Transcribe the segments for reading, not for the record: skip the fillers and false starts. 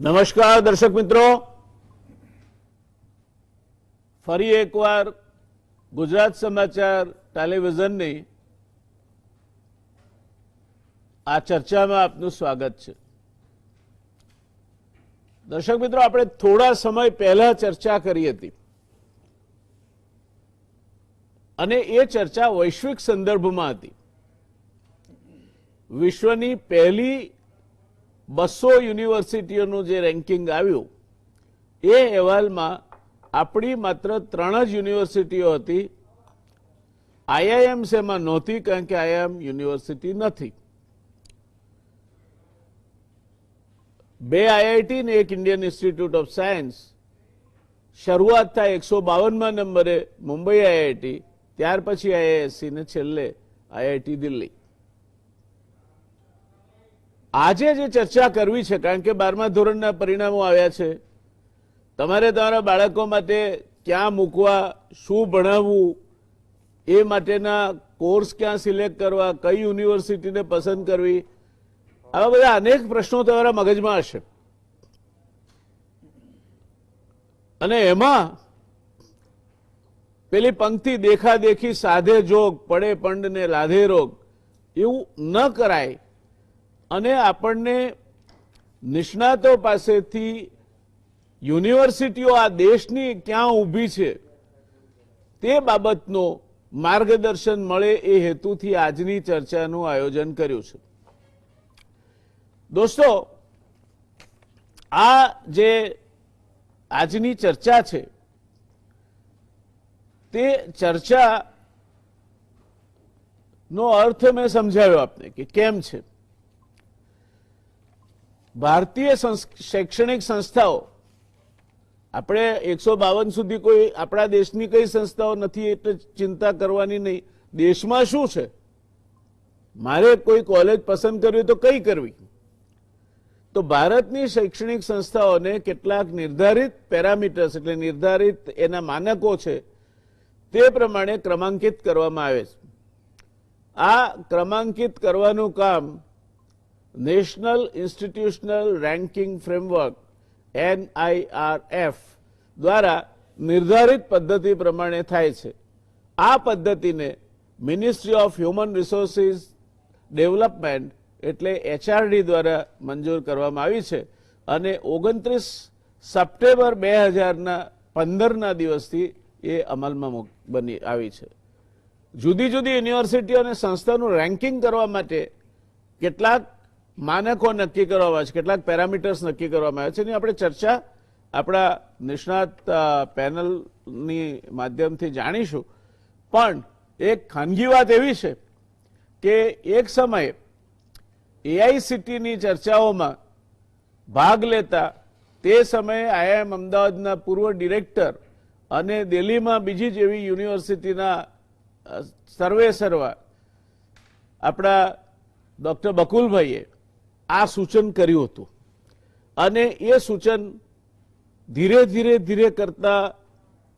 નમસ્કાર દર્શક મિત્રો, ફરી એકવાર ગુજરાત સમાચાર ટેલિવિઝનની આ ચર્ચામાં આપનું સ્વાગત છે. દર્શક મિત્રો, આપણે થોડા સમય પહેલા ચર્ચા કરી હતી અને એ ચર્ચા વૈશ્વિક સંદર્ભમાં હતી. વિશ્વની પહેલી 200 યુનિવર્સિટીઓનું જે રેન્કિંગ આવ્યું એ અહેવાલમાં આપણી માત્ર 3 જ યુનિવર્સિટીઓ હતી. આઈઆઈએમ્સ એમાં નહોતી, કારણ કે આઈઆઈએમ યુનિવર્સિટી નથી. 2 આઈઆઈટી ને 1 ઇન્ડિયન ઇન્સ્ટિટ્યૂટ ઓફ સાયન્સ. શરૂઆત થાય 152મા નંબરે મુંબઈ આઈઆઈટી, ત્યાર પછી આઈઆઈએસસી ને છેલ્લે આઈઆઈટી દિલ્હી. આજે જે ચર્ચા કરવી છે, કારણ કે 12મા ધોરણના પરિણામો આવ્યા છે, તમારે તમારા બાળકો માટે ક્યાં મૂકવા, શું ભણાવવું, એ માટેના કોર્સ ક્યાં સિલેક્ટ કરવા, કઈ યુનિવર્સિટીને પસંદ કરવી, આવા બધા અનેક પ્રશ્નો તમારા મગજમાં હશે. અને એમાં પેલી પંક્તિ દેખાદેખી સાધે જોગ, પડે પંડ ને લાધે રોગ, એવું ન કરાય અને આપણને નિષ્ણાતો પાસેથી યુનિવર્સિટીઓ આ દેશની ક્યાં ઊભી છે તે બાબતનો માર્ગદર્શન મળે એ હેતુથી આજની ચર્ચાનું આયોજન કર્યું છે. દોસ્તો, આ જે આજની ચર્ચા છે તે ચર્ચાનો અર્થ મેં સમજાવ્યો આપને કે કેમ છે. ભારતીય શૈક્ષણિક સંસ્થાઓ, આપણે 152 સુધી કોઈ આપણા દેશની કઈ સંસ્થાઓ નથી એટલે ચિંતા કરવાની નહીં. દેશમાં શું છે, મારે કોઈ કોલેજ પસંદ કરવી તો કઈ કરવી, તો ભારતની શૈક્ષણિક સંસ્થાઓને કેટલાક નિર્ધારિત પેરામીટર્સ એટલે નિર્ધારિત એના માનકો છે તે પ્રમાણે ક્રમાંકિત કરવામાં આવે છે. આ ક્રમાંકિત કરવાનું કામ national institutional ranking framework NIRF દ્વારા નિર્ધારિત પદ્ધતિ પ્રમાણે થાય છે. આ પદ્ધતિને ministry of human resources development એટલે HRD દ્વારા મંજૂર કરવામાં આવી છે અને 29 સપ્ટેમ્બર 2015ના દિવસથી એ અમલમાં બની આવી છે. જુદી જુદી યુનિવર્સિટીઓ અને સંસ્થાનું રેન્કિંગ કરવા માટે કેટલાક માનકો નક્કી કરવામાં આવે છે, કેટલાક પેરામીટર્સ નક્કી કરવામાં આવે છે. એની આપણે ચર્ચા આપણા નિષ્ણાત પેનલની માધ્યમથી જાણીશું. પણ એક ખાનગી વાત એવી છે કે એક સમયે AICTEની ચર્ચાઓમાં ભાગ લેતા તે સમયે IIM અમદાવાદના પૂર્વ ડિરેક્ટર અને દિલ્હીમાં બીજી જેવી યુનિવર્સિટીના સર્વેસર્વા આપણા ડૉક્ટર બકુલભાઈએ આ સૂચન કર્યું હતું અને એ સૂચન ધીરે ધીરે કરતા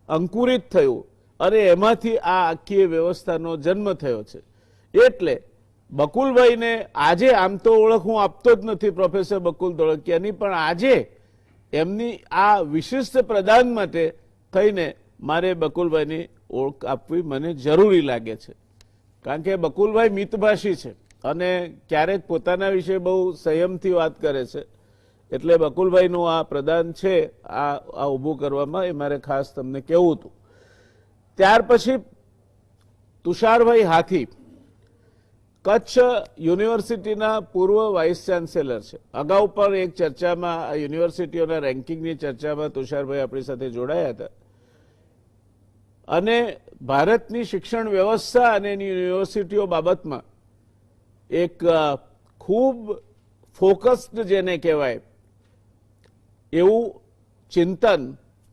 અંકુરિત થયું અને એમાંથી આ આખી વ્યવસ્થાનો જન્મ થયો છે. એટલે બકુલભાઈને આજે, આમ તો ઓળખ હું આપતો જ નથી પ્રોફેસર બકુલ ધોળકિયાની, પણ આજે એમની આ વિશિષ્ટ પ્રદાન માટે થઈને મારે બકુલભાઈની ઓળખ આપવી મને જરૂરી લાગે છે. કારણ કે બકુલભાઈ મિતભાષી છે અને ક્યારેક પોતાના વિશે બહુ સંયમથી વાત કરે છે. એટલે બકુલભાઈનું આ પ્રદાન છે આ ઊભું કરવામાં, એ મારે ખાસ તમને કહેવું હતું. ત્યાર પછી તુષારભાઈ હાથી કચ્છ યુનિવર્સિટીના પૂર્વ વાઇસ ચાન્સેલર છે. અગાઉ પણ એક ચર્ચામાં, આ યુનિવર્સિટીઓના રેન્કિંગની ચર્ચામાં તુષારભાઈ આપણી સાથે જોડાયા હતા અને ભારતની શિક્ષણ વ્યવસ્થા અને એની યુનિવર્સિટીઓ બાબતમાં એક ખૂબ ફોકસ્ડ જેને કહેવાય એવું ચિંતન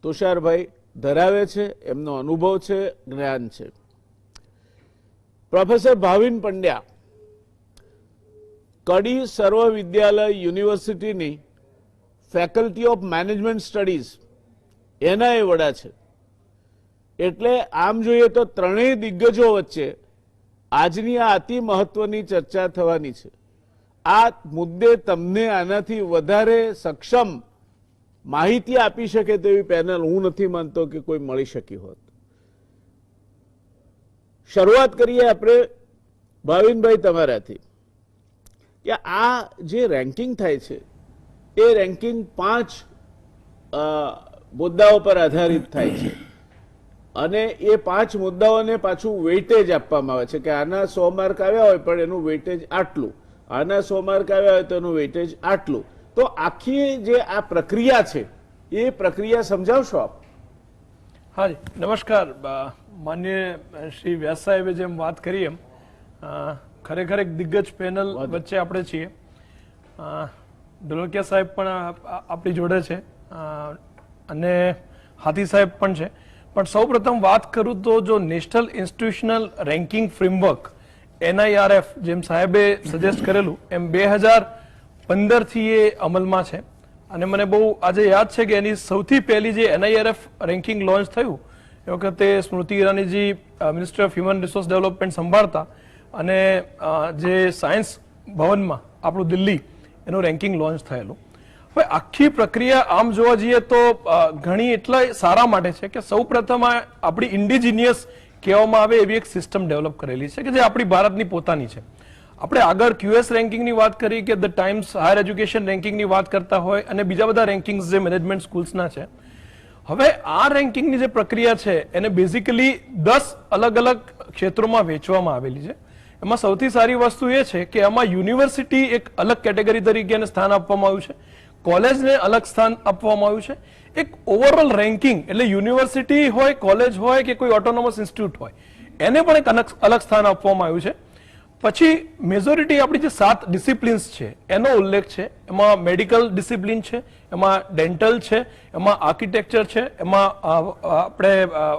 તુષારભાઈ ધરાવે છે, એમનો અનુભવ છે, જ્ઞાન છે. પ્રોફેસર ભાવિન પંડ્યા કડી સર્વ વિદ્યાલય યુનિવર્સિટીની ફેકલ્ટી ઓફ મેનેજમેન્ટ સ્ટડીઝ એના એ વડા છે. એટલે આમ જોઈએ તો ત્રણેય દિગ્ગજો વચ્ચે આજની આ અતિ મહત્વની ચર્ચા થવાની છે. આ મુદ્દે તમને આનાથી વધારે સક્ષમ માહિતી આપી શકે તેવી પેનલ હું નથી માનતો કે કોઈ મળી શકી હોત. શરૂઆત કરીએ આપણે ભાવિનભાઈ તમારાથી કે આ જે રેન્કિંગ થાય છે એ રેન્કિંગ 5 મુદ્દાઓ પર આધારિત થાય છે અને એ 5 મુદ્દાઓને પાછું વેઇટેજ આપવામાં આવે છે કે આના 100 માર્ક આવ્યા હોય પણ એનું વેઇટેજ આટલું, આના 100 માર્ક આવ્યા હોય તો એનું વેઇટેજ આટલું. તો આખી જે આ પ્રક્રિયા છે એ પ્રક્રિયા સમજાવશો આપ? હાજી નમસ્કાર. માન્ય શ્રી વ્યાસ સાહેબે જેમ વાત કરી એમ ખરેખર એક દિગ્ગજ પેનલ વચ્ચે આપણે છીએ. ઢોલકિયા સાહેબ પણ આપણી જોડે છે અને હાથી સાહેબ પણ છે. પણ સૌ પ્રથમ વાત કરું તો જો national institutional ranking framework NIRF જેમ સાહેબે સજેસ્ટ કરેલું એમ 2015થી એ અમલમાં છે અને મને બહુ આજે યાદ છે કે એની સૌથી પહેલી જે NIRF રેન્કિંગ લોન્ચ થયું એ વખતે સ્મૃતિ ઈરાનીજી ministry of human resource development સંભાળતા અને જે સાયન્સ ભવનમાં આપણું દિલ્હી એનું રેન્કિંગ લોન્ચ થયેલું. હવે આખી પ્રક્રિયા આમ જોવા જઈએ તો ઘણી એટલા સારા માટે છે કે સૌ પ્રથમ આપણી ઇન્ડિજિનિયસ કહેવામાં આવે એવી એક સિસ્ટમ ડેવલપ કરેલી છે કે જે આપણી ભારતની પોતાની છે. આપણે આગળ QS રેન્કિંગની વાત કરી કે ધ ટાઈમ્સ હાયર એજ્યુકેશન રેન્કિંગની વાત કરતા હોય અને બીજા બધા રેન્કિંગ્સ જે મેનેજમેન્ટ સ્કૂલ્સના છે. હવે આ રેન્કિંગની જે પ્રક્રિયા છે એને બેઝિકલી 10 અલગ અલગ ક્ષેત્રોમાં વહેંચવામાં આવેલી છે. એમાં સૌથી સારી વસ્તુ એ છે કે આમાં યુનિવર્સિટી એક અલગ કેટેગરી તરીકે એને સ્થાન આપવામાં આવ્યું છે, કોલેજને અલગ સ્થાન આપવામાં આવ્યું છે, એક ઓવરઓલ રેન્કિંગ એટલે યુનિવર્સિટી હોય, કોલેજ હોય કે કોઈ ઓટોનોમસ ઇન્સ્ટિટ્યૂટ હોય એને પણ એક અલગ સ્થાન આપવામાં આવ્યું છે. પછી મેજોરિટી આપણી જે 7 ડિસિપ્લિન્સ છે એનો ઉલ્લેખ છે. એમાં મેડિકલ ડિસિપ્લિન છે, એમાં ડેન્ટલ છે, એમાં આર્કિટેક્ચર છે, એમાં આપણે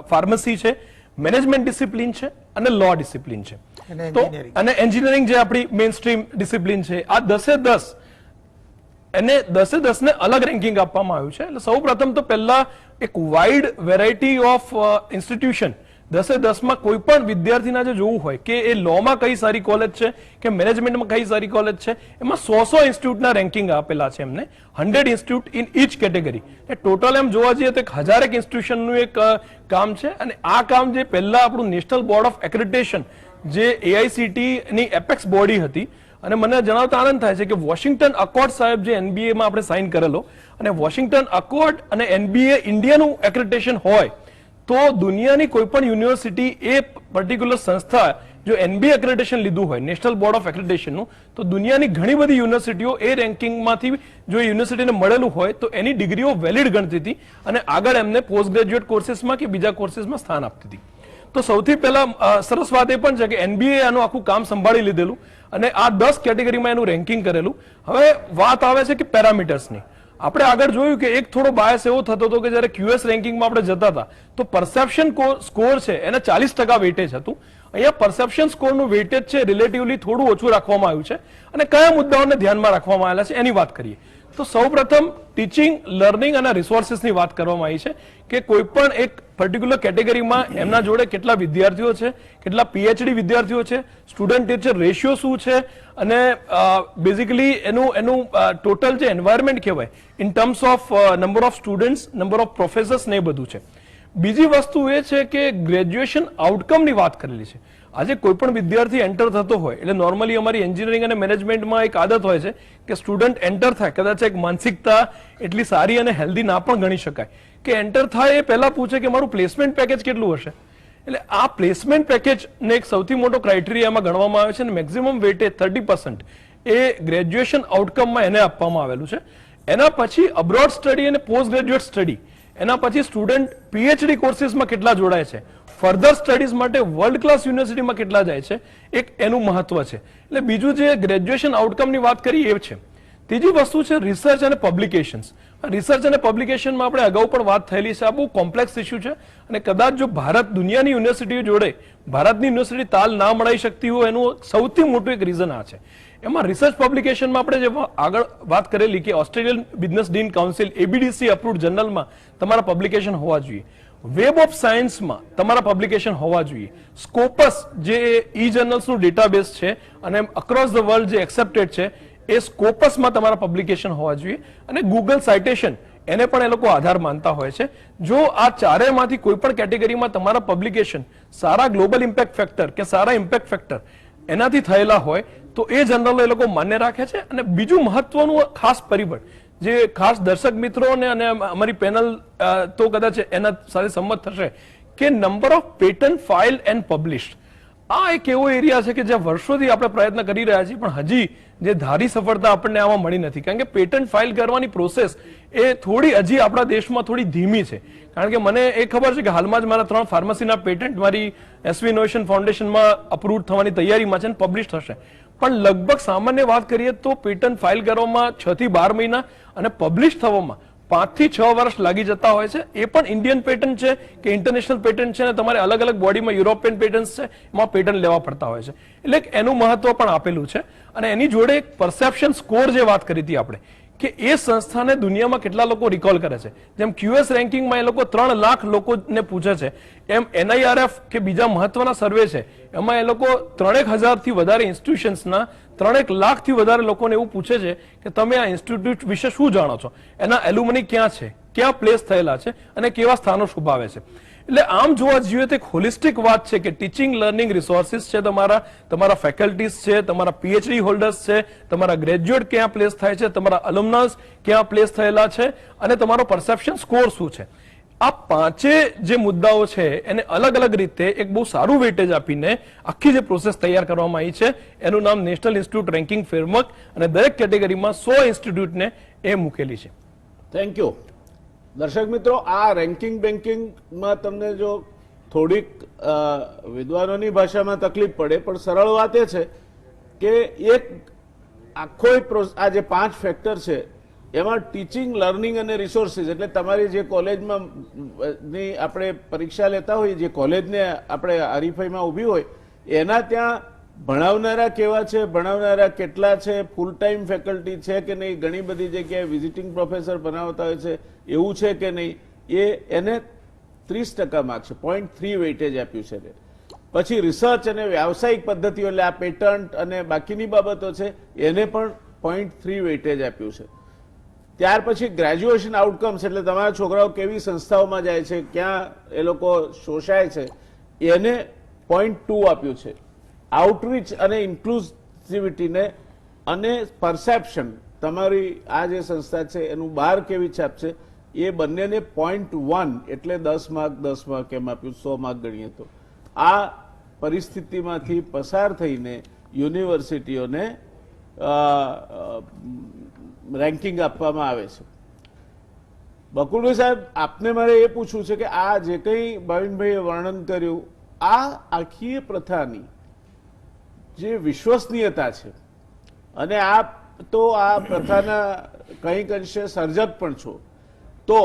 ફાર્મસી છે, મેનેજમેન્ટ ડિસિપ્લિન છે અને લો ડિસિપ્લિન છે અને એન્જિનિયરિંગ જે આપણી મેઇન સ્ટ્રીમ ડિસિપ્લિન છે. આ 10 એને 10 ને અલગ રેન્કિંગ આપવામાં આવ્યું છે. એટલે સૌ પ્રથમ તો પહેલા એક વાઇડ વેરાયટી ઓફ ઇન્સ્ટિટ્યુશન 10 કોઈ પણ વિદ્યાર્થીના જે જોવું હોય કે એ લોમાં કઈ સારી કોલેજ છે કે મેનેજમેન્ટમાં કઈ સારી કોલેજ છે એમાં 100 ઇન્સ્ટિટ્યૂટના રેન્કિંગ આપેલા છે એમને, 100 institute in each category. Total એમ જોવા જઈએ તો 1000 ઇન્સ્ટિટ્યુશનનું એક કામ છે અને આ કામ જે પહેલા આપણું નેશનલ બોર્ડ ઓફ એક્રેડિટેશન જે AICTE ની એપેક્સ બોડી હતી અને મને જણાવતા આનંદ થાય છે કે વોશિંગ્ટન અકોર્ડ સાહેબ જે NBA માં આપણે સાઇન કરેલો અને વોશિંગ્ટન અકોર્ડ અને NBA ઇન્ડિયાનું એક્રેડિટેશન હોય તો દુનિયાની કોઈ પણ યુનિવર્સિટી એ પર્ટિક્યુલર સંસ્થા જો NBA એક્રેડિટેશન લીધું હોય નેશનલ બોર્ડ ઓફ એક્રેડિટેશનનું તો દુનિયાની ઘણી બધી યુનિવર્સિટીઓ એ રેન્કિંગમાંથી જો યુનિવર્સિટીને મળેલું હોય તો એની ડિગ્રીઓ વેલિડ ગણતી હતી અને આગળ એમને પોસ્ટ ગ્રેજ્યુએટ કોર્સીસમાં કે બીજા કોર્સીસમાં સ્થાન આપતી હતી. તો સૌથી પહેલા સરસ વાત એ પણ છે કે NBA આનું આખું કામ સંભાળી લીધેલું અને આ 10 કેટેગરીમાં એનું રેન્કિંગ કરેલું. હવે વાત આવે છે કે પેરામીટર્સની. આપણે આગળ જોયું કે એક થોડો બાયસ એવો થતો હતો કે જ્યારે QS રેન્કિંગમાં આપણે જતા હતા તો પરસેપ્શન સ્કોર છે એને 40% વેઇટેજ હતું. અહીંયા પરસેપ્શન સ્કોરનું વેઇટેજ છે રિલેટિવલી થોડું ઓછું રાખવામાં આવ્યું છે અને કયા મુદ્દાઓને ધ્યાનમાં રાખવામાં આવેલા છે એની વાત કરીએ તો સૌપ્રથમ ટીચિંગ, લર્નિંગ અને રિસોર્સિસની વાત કરવામાં આવી છે કે કોઈ પણ એક પર્ટિક્યુલર કેટેગરીમાં એમના જોડે કેટલા વિદ્યાર્થીઓ છે, કેટલા PhD વિદ્યાર્થીઓ છે, સ્ટુડન્ટ ટીચર રેશિયો શું છે અને બેઝિકલી એનું ટોટલ જે એન્વાયરમેન્ટ કહેવાય in terms of number of students, number of professors ને એ બધું છે. બીજી વસ્તુ એ છે કે ગ્રેજ્યુએશન આઉટકમની વાત કરેલી છે. આજે કોઈ પણ વિદ્યાર્થી એન્ટર થતો હોય એટલે નોર્મલી અમારી એન્જિનિયરિંગ અને મેનેજમેન્ટમાં એક આદત હોય છે કે સ્ટુડન્ટ એન્ટર થાય, કદાચ એક માનસિકતા એટલી સારી અને હેલ્ધી ના પણ ગણી શકાય કે એન્ટર થાય એ પહેલા પૂછે કે મારું પ્લેસમેન્ટ પેકેજ કેટલું હશે. એટલે આ પ્લેસમેન્ટ પેકેજને એક સૌથી મોટો ક્રાઇટેરિયામાં ગણવામાં આવે છે અને મેક્સિમમ વેટેજ 30% એ ગ્રેજ્યુએશન આઉટકમમાં એને આપવામાં આવેલું છે. એના પછી અબ્રોડ સ્ટડી અને પોસ્ટ ગ્રેજ્યુએટ સ્ટડી, એના પછી સ્ટુડન્ટ PhD કોર્સીસમાં કેટલા જોડાય છે, ફર્ધર સ્ટડીઝ માટે વર્લ્ડ ક્લાસ યુનિવર્સિટીમાં કેટલા જાય છે, એક એનું મહત્વ છે. એટલે બીજું જે ગ્રેજ્યુએશન આઉટકમની વાત કરી એ છે. ત્રીજી વસ્તુ છે રિસર્ચ અને પબ્લિકેશન્સ. રિસર્ચ અને પબ્લિકેશનમાં આપણે અગાઉ પણ વાત થયેલી છે. આ બહુ કોમ્પ્લેક્સ ઇસ્યુ છે અને કદાચ જો ભારત દુનિયાની યુનિવર્સિટીઓ જોડે ભારતની યુનિવર્સિટી તાલ ના મળી શકતી હોય એનું સૌથી મોટું એક રીઝન આ છે. એમાં રિસર્ચ પબ્લિકેશનમાં આપણે જે આગળ વાત કરેલી કે Australian business dean council ABDC approved જર્નલમાં તમારા પબ્લિકેશન હોવા જોઈએ, વેબ ઓફ સાયન્સમાં તમારા પબ્લિકેશન હોવા જોઈએ, સ્કોપસ જે ઈ જર્નલ્સનું ડેટાબેઝ છે અને અક્રોસ ધ વર્લ્ડ જે એક્સેપ્ટેડ છે એ સ્કોપસમાં તમારા પબ્લિકેશન હોવા જોઈએ અને ગૂગલ સાઇટેશન એને પણ એ લોકો આધાર માનતા હોય છે. જો આ ચારેયમાંથી કોઈ પણ કેટેગરીમાં તમારા પબ્લિકેશન સારા ગ્લોબલ ઇમ્પેક્ટ ફેક્ટર કે સારા ઇમ્પેક્ટ ફેક્ટર એનાથી થયેલા હોય તો એ જનરલ એ લોકો માન્ય રાખે છે. અને બીજું મહત્વનું ખાસ પરિબળ જે ખાસ દર્શક મિત્રોને અને અમારી પેનલ તો કદાચ એના સાથે સંમત થશે કે number of patent file and published, આ એક એવો એરિયા છે કે જ્યાં વર્ષોથી આપણે પ્રયત્ન કરી રહ્યા છીએ પણ હજી જે ધારી સફળતા આપણને આમાં મળી નથી. કારણ કે પેટન્ટ ફાઇલ કરવાની પ્રોસેસ એ થોડી હજી આપણા દેશમાં થોડી ધીમી છે. કારણ કે મને એ ખબર છે કે હાલમાં જ મારા 3 ફાર્મસીના પેટન્ટ મારી એસવી ઇનોવેશન ફાઉન્ડેશનમાં અપ્રૂવ થવાની તૈયારીમાં છે અને પબ્લિશ થશે. પણ લગભગ સામાન્ય વાત કરીએ તો પેટન્ટ ફાઇલ કરવામાં 6 થી 12 મહિના અને પબ્લિશ થવામાં 5 થી 6 વર્ષ લાગી જતા હોય છે. એ પણ ઇન્ડિયન પેટન્ટ છે કે ઇન્ટરનેશનલ પેટન્ટ છે, અને તમારે અલગ અલગ બોડીમાં યુરોપિયન પેટન્ટ છે એમાં પેટન્ટ લેવા પડતા હોય છે. એટલે એનું મહત્વ પણ આપેલું છે. અને એની જોડે એક પરસેપ્શન સ્કોર જે વાત કરી હતી આપણે કે એ સંસ્થાને દુનિયામાં કેટલા લોકો રિકોલ કરે છે. જેમ QS રેન્કિંગમાં એ લોકો 3 લાખ લોકોને પૂછે છે, એમ NIRF કે બીજા મહત્વના સર્વે છે એમાં એ લોકો 3,000 થી વધારે ઇન્સ્ટિટ્યુશન્સના 3 લાખથી વધારે લોકોને એવું પૂછે છે કે તમે આ ઇન્સ્ટિટ્યૂટ વિશે શું જાણો છો, એના એલ્યુમની ક્યાં છે, ક્યાં પ્લેસ થયેલા છે અને કેવા સ્થાનો શુભાવે છે. એટલે આમ જોવા જઈએ તો એક હોલિસ્ટિક વાત છે કે ટીચિંગ લર્નિંગ રિસોર્સિસ છે, તમારા ફેકલ્ટીઝ છે, તમારા PhD હોલ્ડર્સ છે, તમારા ગ્રેજ્યુએટ ક્યાં પ્લેસ થાય છે, તમારા અલુમનસ ક્યાં પ્લેસ થયેલા છે અને તમારો પરસેપ્શન સ્કોર શું છે. આ 5 જે મુદ્દાઓ છે એને અલગ અલગ રીતે એક બહુ સારું વેટેજ આપીને આખી જે પ્રોસેસ તૈયાર કરવામાં આવી છે એનું નામ નેશનલ ઇન્સ્ટિટ્યૂટ રેન્કિંગ ફ્રેમવર્ક, અને દરેક કેટેગરીમાં 100 ઇન્સ્ટિટ્યૂટને એ મૂકેલી છે. Thank you. દર્શક મિત્રો, આ રેન્કિંગ બેન્કિંગમાં તમને જો થોડીક વિદ્વાનોની ભાષામાં તકલીફ પડે, પણ સરળ વાત એ છે કે એક આખો આ જે 5 ફેક્ટર છે એમાં ટીચિંગ લર્નિંગ અને રિસોર્સિસ એટલે તમારી જે કોલેજમાં ની આપણે પરીક્ષા લેતા હોઈએ, જે કોલેજને આપણે હરીફાઈમાં ઊભી હોય એના ત્યાં ભણાવનારા કેવા છે, ભણાવનારા કેટલા છે, ફૂલ ટાઈમ ફેકલ્ટી છે કે નહીં, ઘણી બધી જગ્યાએ વિઝિટિંગ પ્રોફેસર ભણાવતા હોય છે એવું છે કે નહીં, એને 30% માર્ક છે, 0.3 વેઇટેજ આપ્યું છે. પછી રિસર્ચ અને વ્યાવસાયિક પદ્ધતિઓ એટલે આ પેટન્ટ અને બાકીની બાબતો છે એને પણ 0.3 વેઇટેજ આપ્યું છે. ત્યાર પછી ગ્રેજ્યુએશન આઉટકમ્સ એટલે તમારા છોકરાઓ કેવી સંસ્થાઓમાં જાય છે, ક્યાં એ લોકો શોષાય છે, એને 0.2 આપ્યું છે. આઉટરીચ અને ઇન્ક્લુઝિવિટીને અને પરસેપ્શન તમારી આ જે સંસ્થા છે એનું બહાર કેવી છાપ છે એ બંનેને 0.1 એટલે 10 માર્ક 10 માર્ક એમ આપ્યું, 100 માર્ક ગણીએ તો. આ પરિસ્થિતિમાંથી પસાર થઈને યુનિવર્સિટીઓને રેન્કિંગ આપવામાં આવે છે. બકુલભાઈ સાહેબ, આપને મારે એ પૂછવું છે કે આ જે કંઈ ભાવિનભાઈએ વર્ણન કર્યું આ આખી પ્રથાની જે વિશ્વસનીયતા છે, અને આપ તો આ પ્રથાના કંઈક અંશે સર્જક પણ છો, તો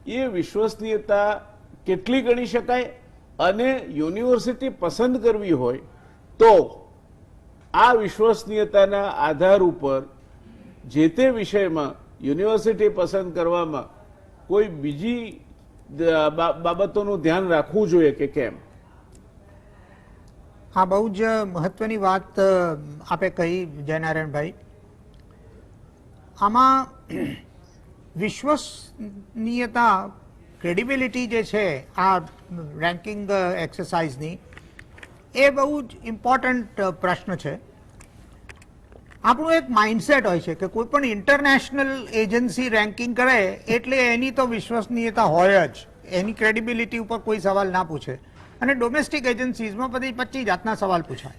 એ વિશ્વસનીયતા કેટલી ગણી શકાય અને યુનિવર્સિટી પસંદ કરવી હોય તો આ વિશ્વસનીયતાના આધાર ઉપર જે તે વિષયમાં યુનિવર્સિટી પસંદ કરવામાં કોઈ બીજી બાબતોનું ધ્યાન રાખવું જોઈએ કે કેમ? હા, બહુ જ મહત્વની વાત આપે કહી જયનારાયણભાઈ. આમાં વિશ્વસનીયતા, ક્રેડિબિલિટી જે છે આ રેન્કિંગ એક્સરસાઇઝની, એ બહુ જ ઇમ્પોર્ટન્ટ પ્રશ્ન છે. આપણું એક માઇન્ડસેટ હોય છે કે કોઈ પણ ઇન્ટરનેશનલ એજન્સી રેન્કિંગ કરે એટલે એની તો વિશ્વસનીયતા હોય જ, એની ક્રેડિબિલિટી ઉપર કોઈ સવાલ ના પૂછે, અને ડોમેસ્ટિક એજન્સીઝમાં બધી 25 જાતના સવાલ પૂછાય.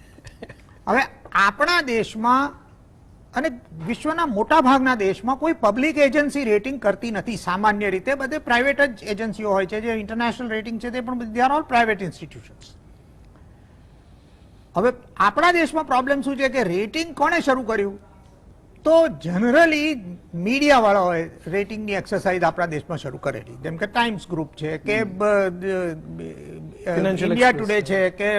હવે આપણા દેશમાં અને વિશ્વના મોટા ભાગના દેશમાં કોઈ પબ્લિક એજન્સી રેટિંગ કરતી નથી. સામાન્ય રીતે બધે પ્રાઇવેટ જ એજન્સીઓ હોય છે. જે ઇન્ટરનેશનલ રેટિંગ છે તે પણ they are all private institutions. હવે આપણા દેશમાં પ્રોબ્લેમ શું છે કે રેટિંગ કોણે શરૂ કર્યું? તો જનરલી મીડિયાવાળાઓએ રેટિંગની એક્સરસાઇઝ આપણા દેશમાં શરૂ કરેલી. જેમ કે ટાઈમ્સ ગ્રુપ છે કે ઇન્ડિયા ટુડે છે કે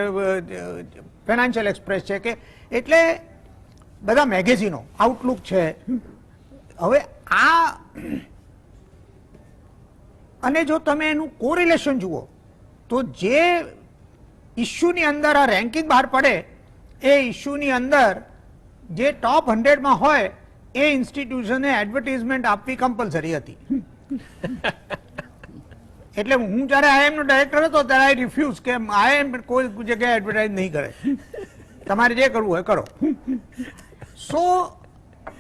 ફાઇનાન્શિયલ એક્સપ્રેસ છે કે એટલે બધા મેગેઝિનો, આઉટલુક છે. હવે આ અને જો તમે એનું કોરિલેશન જુઓ તો જે ઇસ્યુની અંદર આ રેન્કિંગ બહાર પડે એ ઇસ્યુની અંદર જે ટોપ 100માં હોય એ ઇન્સ્ટિટ્યુશને એડવર્ટાઇઝમેન્ટ આપવી કમ્પલસરી હતી. એટલે હું જયારે આઈએમ નો ડાયરેક્ટર હતો ત્યારે આઈ રિફ્યુઝ કે આઈએમ કોઈ જગ્યાએ એડવર્ટાઇઝ નહીં કરે, તમારે જે કરવું હોય કરો. સો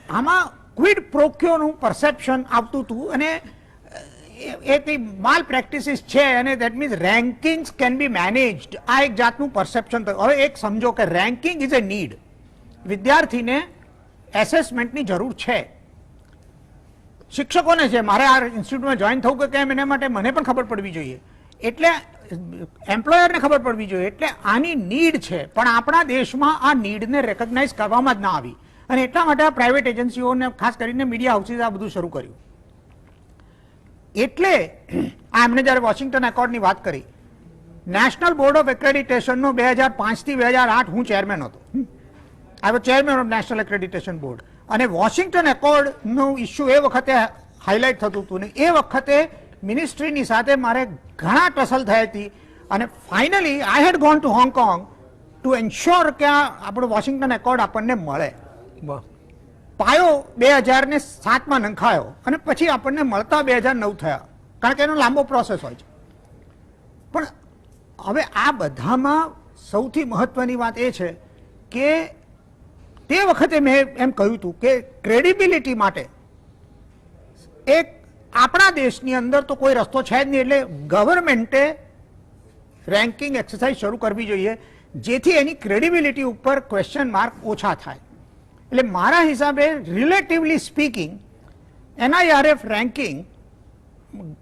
આમાં ક્વિડ પ્રોક્યોનું પરસેપ્શન આવતું હતું અને એ માલ પ્રેક્ટિસિસ છે અને that means rankings can be મેનેજડ. આ એક જાતનું પરસેપ્શન થયું. હવે એક સમજો કે રેન્કિંગ ઇઝ એ નીડ. વિદ્યાર્થીને એસેસમેન્ટની જરૂર છે, શિક્ષકોને છે. મારે આ ઇન્સ્ટિટ્યૂટમાં જોઈન થવું કે કેમ એના માટે મને પણ ખબર પડવી જોઈએ, એટલે એમ્પ્લોયરને ખબર પડવી જોઈએ. એટલે આની નીડ છે, પણ આપણા દેશમાં આ નીડને રેકગ્નાઇઝ કરવામાં જ ના આવી અને એટલા માટે આ પ્રાઇવેટ એજન્સીઓને ખાસ કરીને મીડિયા હાઉસીસ આ બધું શરૂ કર્યું. એટલે આ એમણે જયારે વોશિંગ્ટન એકોર્ડની વાત કરી, નેશનલ બોર્ડ ઓફ એક્રેડિટેશનનો 2005 થી 2008 હું ચેરમેન હતો. I was chairman of national accreditation board. અને વોશિંગ્ટન એકોર્ડનું ઇસ્યુ એ વખતે હાઇલાઇટ થતું હતું ને એ વખતે મિનિસ્ટ્રીની સાથે મારે ઘણા ટસલ થઈ હતી અને finally I had gone to Hong Kong to ensure કે આપણો વોશિંગ્ટન એકોર્ડ આપણને મળે. પાયો 2007માં નંખાયો અને પછી આપણને મળતા 2009 થયા, કારણ કે એનો લાંબો પ્રોસેસ હોય છે. પણ હવે આ બધામાં સૌથી મહત્વની વાત એ છે કે તે વખતે મેં એમ કહ્યું હતું કે ક્રેડિબિલિટી માટે એક આપણા દેશની અંદર તો કોઈ રસ્તો છે જ નહીં, એટલે ગવર્મેન્ટે રેન્કિંગ એક્સરસાઇઝ શરૂ કરવી જોઈએ જેથી એની ક્રેડિબિલિટી ઉપર ક્વેશ્ચન માર્ક ઓછા થાય. એટલે મારા હિસાબે રિલેટિવલી સ્પીકિંગ એનઆઈઆરએફ રેન્કિંગ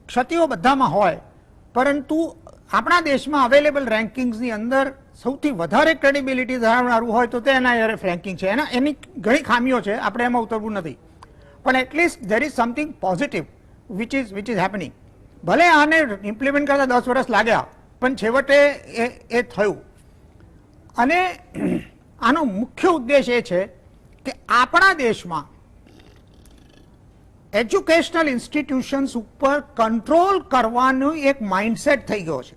ક્ષતિઓ બધામાં હોય, પરંતુ આપણા દેશમાં અવેલેબલ રેન્કિંગ્સની અંદર સૌથી વધારે ક્રેડિબિલિટી ધરાવનારું હોય તો તે એનઆઈઆરએફ રેન્કિંગ છે. એની ઘણી ખામીઓ છે, આપણે એમાં ઉતરવું નથી, પણ at least there is something positive which is happening. ભલે આને ઇમ્પ્લિમેન્ટ કરતા 10 વર્ષ લાગ્યા, પણ છેવટે એ થયું. અને આનો મુખ્ય ઉદ્દેશ એ છે કે આપણા દેશમાં એજ્યુકેશનલ ઇન્સ્ટિટ્યુશન્સ ઉપર કંટ્રોલ કરવાનું એક માઇન્ડસેટ થઈ ગયો છે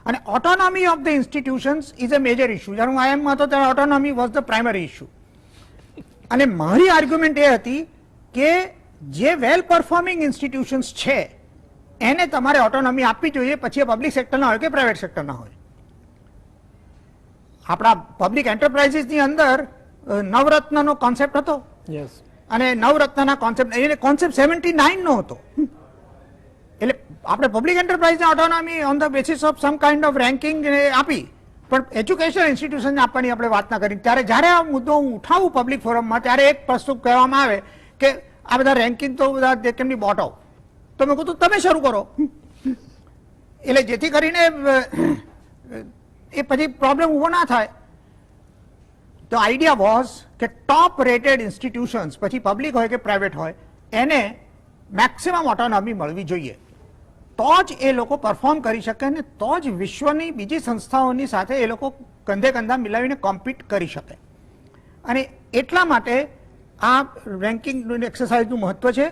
અને ઓટોનોમી of the institutions is a major issue. જ્યારે હું આઈએમમાં હતો ત્યારે ઓટોનોમી વોઝ ધ પ્રાઇમરી ઇશ્યુ. અને મારી આર્ગ્યુમેન્ટ એ હતી કે જે વેલ પરફોર્મિંગ ઇન્સ્ટિટ્યુશન્સ છે એને તમારે ઓટોનોમી આપવી જોઈએ, પછી એ પબ્લિક સેક્ટરના હોય કે પ્રાઇવેટ સેક્ટરના હોય. આપણા પબ્લિક એન્ટરપ્રાઇઝીસની અંદર નવરત્નનો કોન્સેપ્ટ હતો અને નવરત્નના કોન્સેપ્ટ 79 નો હતો. એટલે આપણે પબ્લિક એન્ટરપ્રાઇઝને autonomy on the basis of some kind of ranking આપી, પણ એજ્યુકેશન ઇન્સ્ટિટ્યુશનને આપવાની આપણે વાત ના કરી. ત્યારે જ્યારે આ મુદ્દો હું ઉઠાવું પબ્લિક ફોરમમાં ત્યારે એક પ્રસ્તુત કહેવામાં આવે કે આ બધા રેન્કિંગ તો બધા they can be boat out. તો મેં કીધું તમે શરૂ કરો. એટલે જેથી કરીને એ પછી પ્રોબ્લેમ ઉભો ના થાય. ધ આઈડિયા વોઝ કે ટોપ રેટેડ ઇન્સ્ટિટ્યુશન્સ, પછી પબ્લિક હોય કે પ્રાઇવેટ હોય, એને મેક્સિમમ ઓટોનોમી મળવી જોઈએ, તો જ એ લોકો પરફોર્મ કરી શકે ને તો જ વિશ્વની બીજી સંસ્થાઓની સાથે એ લોકો કંધે કંધા મિલાવીને કોમ્પિટ કરી શકે. અને એટલા માટે આ રેન્કિંગ એક્સરસાઇઝનું મહત્વ છે.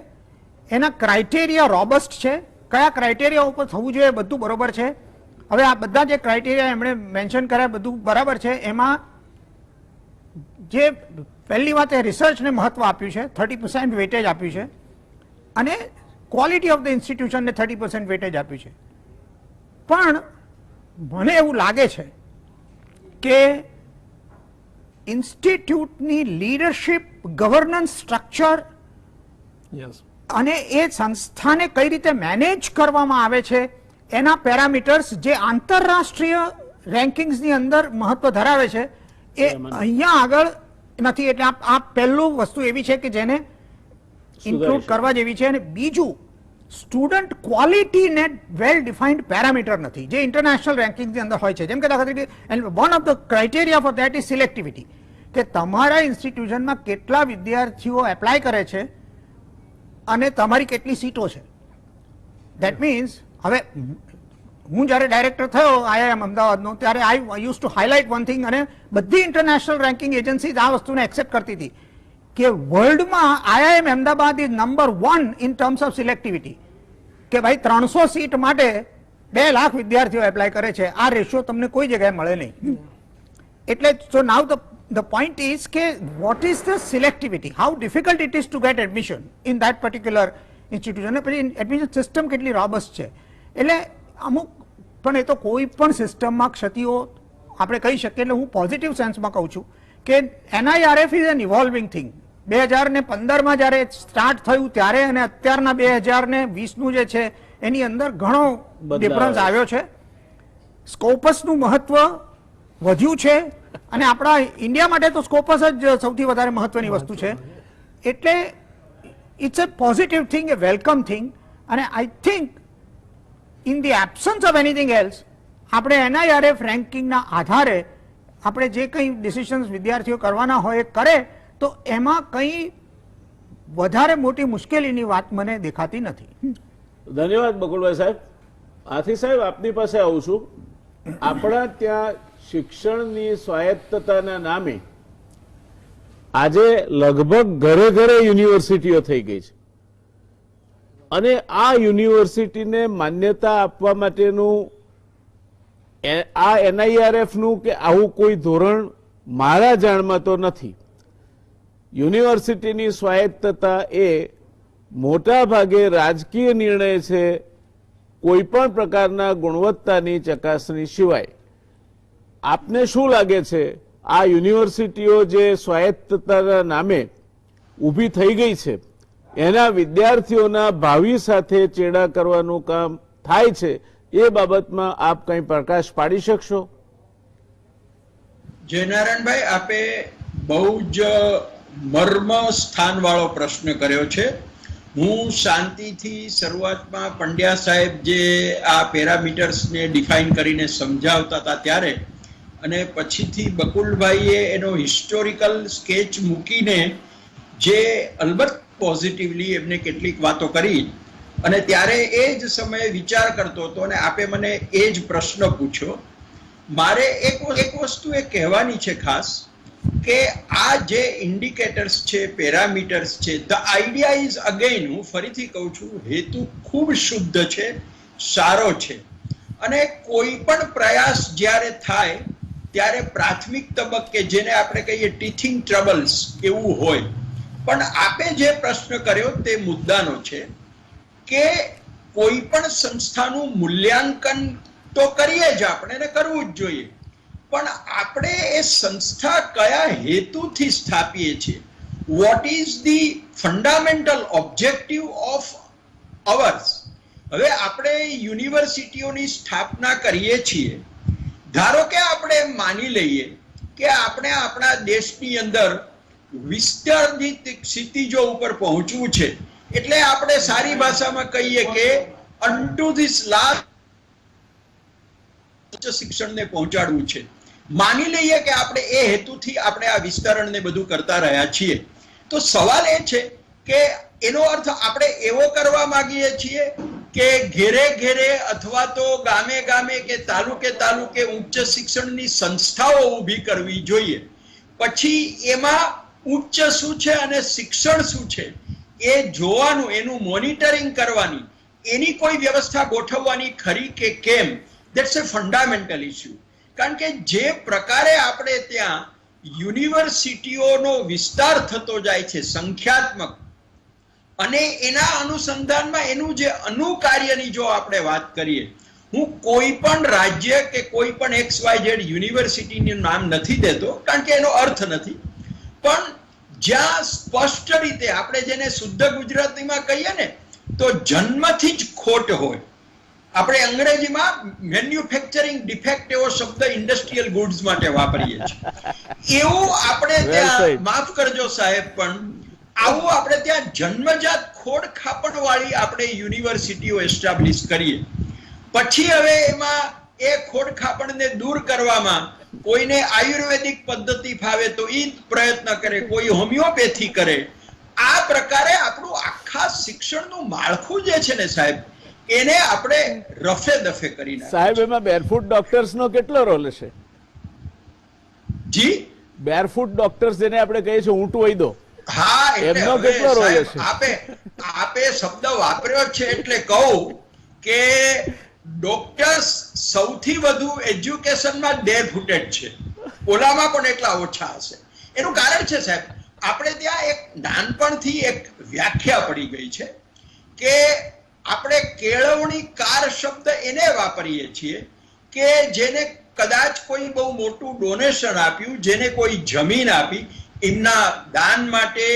એના ક્રાઇટેરિયા રોબસ્ટ છે, કયા ક્રાઇટેરિયા ઉપર થવું જોઈએ બધું બરોબર છે. હવે આ બધા જે ક્રાઇટેરિયા એમણે મેન્શન કર્યા બધું બરાબર છે. એમાં જે પહેલી વાત એ રિસર્ચને મહત્વ આપ્યું છે, 30% વેટેજ આપ્યું છે, અને ક્વોલિટી ઓફ ધ ઇન્સ્ટિટ્યુશનને 30% વેટેજ આપ્યું છે. પણ મને એવું લાગે છે કે ઇન્સ્ટિટ્યૂટની લીડરશિપ, ગવર્નન્સ સ્ટ્રક્ચર અને એ સંસ્થાને કઈ રીતે મેનેજ કરવામાં આવે છે એના પેરામીટર્સ જે આંતરરાષ્ટ્રીય રેન્કિંગ્સની અંદર મહત્વ ધરાવે છે એ અહીંયા આગળ નથી. એટલે આ પહેલું વસ્તુ એવી છે કે જેને ઇન્ક્લુડ કરવા જેવી છે. અને બીજું, સ્ટુડન્ટ ક્વોલિટીને વેલ ડિફાઇન્ડ પેરામીટર નથી જે ઇન્ટરનેશનલ રેન્કિંગની અંદર હોય છે. જેમ કે દાખલા તરીકે one of the criteria for that is selectivity, કે તમારા ઇન્સ્ટિટ્યુશનમાં કેટલા વિદ્યાર્થીઓ એપ્લાય કરે છે અને તમારી કેટલી સીટો છે. ધેટ મીન્સ હવે હું જ્યારે ડાયરેક્ટર થયો આઈઆઈએમ અમદાવાદનો ત્યારે I use to highlight one thing, અને બધી ઇન્ટરનેશનલ રેન્કિંગ એજન્સીઝ આ વસ્તુને એક્સેપ્ટ કરતી હતી કે વર્લ્ડમાં IIM Ahmedabad is number 1 in terms of selectivity. કે ભાઈ 300 સીટ માટે 2 લાખ વિદ્યાર્થીઓ એપ્લાય કરે છે. આ રેશિયો તમને કોઈ જગ્યાએ મળે નહીં. એટલે સો નાઉ the point is કે what is the selectivity, how difficult it is to get admission in that particular institution અને પછી એડમિશન સિસ્ટમ કેટલી રોબસ્ટ છે. એટલે અમુક પણ એ તો કોઈ પણ સિસ્ટમમાં ક્ષતિઓ આપણે કહી શકીએ. એટલે હું પોઝિટિવ સેન્સમાં કહું છું કે NIRF ઇઝ એન ઇવોલ્વિંગ થિંગ. 2015માં જ્યારે સ્ટાર્ટ થયું ત્યારે અને અત્યારના 2020નું જે છે એની અંદર ઘણો ડિફરન્સ આવ્યો છે. સ્કોપસનું મહત્વ વધ્યું છે અને આપણા ઇન્ડિયા માટે તો સ્કોપસ જ સૌથી વધારે મહત્વની વસ્તુ છે. એટલે it's a positive thing, a welcome thing. અને I think in the absence of anything else આપણે NIRF રેન્કિંગના આધારે આપણે જે કંઈ ડિસિશન્સ વિદ્યાર્થીઓ કરવાના હોય એ કરે તો એમાં કંઈ વધારે મોટી મુશ્કેલીની વાત મને દેખાતી નથી. ધન્યવાદ બકુલભાઈ સાહેબ. આથી સાહેબ આપની પાસે આવું છું. આપણા ત્યાં શિક્ષણની સ્વાયત્તતાના નામે આજે લગભગ ઘરે ઘરે યુનિવર્સિટીઓ થઈ ગઈ છે અને આ યુનિવર્સિટીને માન્યતા આપવા માટેનું આ NIRF નું કે આવું કોઈ ધોરણ મારા જાણમાં તો નથી. યુનિવર્સિટીની સ્વાયત્તતા એ મોટા ભાગે રાજકીય નિર્ણય છે, કોઈ પણ પ્રકારના ગુણવત્તાની ચકાસણી સિવાય. આપને શું લાગે છે આ યુનિવર્સિટીઓ જે સ્વાયત્તતાના નામે ઊભી થઈ ગઈ છે એના વિદ્યાર્થીઓના ભાવિ સાથે ચેડા કરવાનું કામ થાય છે, એ બાબતમાં આપ કંઈ પ્રકાશ પાડી શકશો? જયનારાયણભાઈ, આપે બહુ જ મર્મ સ્થાનવાળો પ્રશ્ન કર્યો છે. હું શાંતિથી શરૂઆતમાં પંડ્યા સાહેબ જે આ પેરામીટર્સને ડિફાઇન કરીને સમજાવતા હતા ત્યારે અને પછીથી બકુલભાઈએ એનો હિસ્ટોરિકલ સ્કેચ મૂકીને જે અલબત્ત પોઝિટિવલી એમને કેટલીક વાતો કરી અને ત્યારે એ જ સમયે વિચાર કરતો હતો અને આપે મને એ જ પ્રશ્ન પૂછ્યો. મારે એક વસ્તુ એ કહેવાની છે ખાસ કે આ જે ઇન્ડિકેટર્સ છે, પેરામીટર્સ છે, ધ આઈડિયા ઇઝ અગેન, હું ફરીથી કહું છું, હેતુ ખૂબ શુદ્ધ છે, સારો છે અને કોઈ પણ પ્રયાસ જ્યારે થાય ત્યારે પ્રાથમિક તબક્કે જેને આપણે કહીએ ટીથિંગ ટ્રબલ્સ એવું હોય. પણ આપે જે પ્રશ્ન કર્યો તે મુદ્દાનો છે કે કોઈ પણ સંસ્થાનું મૂલ્યાંકન તો કરીએ જ આપણે ને કરવું જ જોઈએ, પણ આપણે એ સંસ્થા કયા હેતુથી સ્થાપીએ છીએ. What is the fundamental objective of hours. હવે આપણે યુનિવર્સિટીઓની સ્થાપના કરીએ છીએ, ધારો કે આપણે માની લઈએ કે આપણે આપણા દેશની અંદર વિસ્તરિત ક્ષિતિજો ઉપર પહોંચવું છે, એટલે આપણે સારી ભાષામાં કહીએ કે અનટુ ધીસ લાસ્ટ ઉચ્ચ શિક્ષણને પહોંચાડવું છે. માની લઈએ કે આપણે એ હેતુથી આપણે આ વિસ્તરણને બધું કરતા રહ્યા છીએ. તો સવાલ એ છે કે એનો અર્થ આપણે એવો કરવા માંગીએ છીએ કે ઘેરે ઘેરે અથવા તો ગામે ગામે કે તાલુકે ઉચ્ચ શિક્ષણની સંસ્થાઓ ઊભી કરવી જોઈએ, પછી એમાં ઉચ્ચ શું છે અને શિક્ષણ શું છે એ જોવાનું, એનું મોનિટરિંગ કરવાની, એની કોઈ વ્યવસ્થા ગોઠવવાની ખરી કે કેમ, ધેટ્સ એ ફંડામેન્ટલ ઇસ્યુ. કારણ કે જે પ્રકારે આપણે ત્યાં યુનિવર્સિટીઓનો વિસ્તાર થતો જાય છે સંખ્યાત્મક, અને એના અનુસંધાનમાં એનું જે અનુકાર્યની જો આપણે વાત કરીએ, હું કોઈ પણ રાજ્ય કે કોઈ પણ XYZ યુનિવર્સિટીનું નામ નથી દેતો કારણ કે એનો અર્થ નથી, પણ જ્યાં સ્પષ્ટ રીતે આપણે જેને શુદ્ધ ગુજરાતીમાં કહીએ ને તો જન્મથી જ ખોટ હોય. આપણે અંગ્રેજીમાં મેન્યુફેક્ચરિંગ ડિફેક્ટ એવો શબ્દ ઇન્ડસ્ટ્રીયલ ગુડ્સ માટે વાપરીએ છીએ. એવું આપણે ત્યાં, માફ કરજો સાહેબ, પણ આવું આપણે ત્યાં જન્મજાત ખોડ ખાપણ વાળી આપણે યુનિવર્સિટીઓ એસ્ટાબ્લિશ કરીએ, પછી હવે એમાં એ ખોડ ખાપણને દૂર કરવામાં કોઈને આયુર્વેદિક પદ્ધતિ ફાવે તો એ પ્રયત્ન કરે, કોઈ હોમિયોપેથી કરે. આ પ્રકારે આપણું આખા શિક્ષણનું માળખું જે છે ને સાહેબ, એને આપણે રફે દફે કરી નાખીએ. સાહેબ, એમાં બેરફૂટ ડોક્ટર્સનો કેટલો રોલ હશે? જી, બેરફૂટ ડોક્ટર્સ જેને આપણે કહીએ છીએ ઊંટ વૈદો, હા, એમનો કેટલો રોલ હશે? આપે શબ્દ વાપર્યો છે એટલે કહું કે ડોક્ટર્સ સૌથી વધુ એજ્યુકેશનમાં ડેરફૂટેડ છે, ઓલામાં પણ એટલા ઓછા હશે. એનું કારણ છે સાહેબ, આપણે ત્યાં એક નાનપણથી એક વ્યાખ્યા પડી ગઈ છે કે આપણે કેળવણીકાર શબ્દ એને વાપરીએ છીએ કે જેને કદાચ કોઈ બહુ મોટું ડોનેશન આપ્યું, જેને કોઈ જમીન આપી, એમના દાન માટે,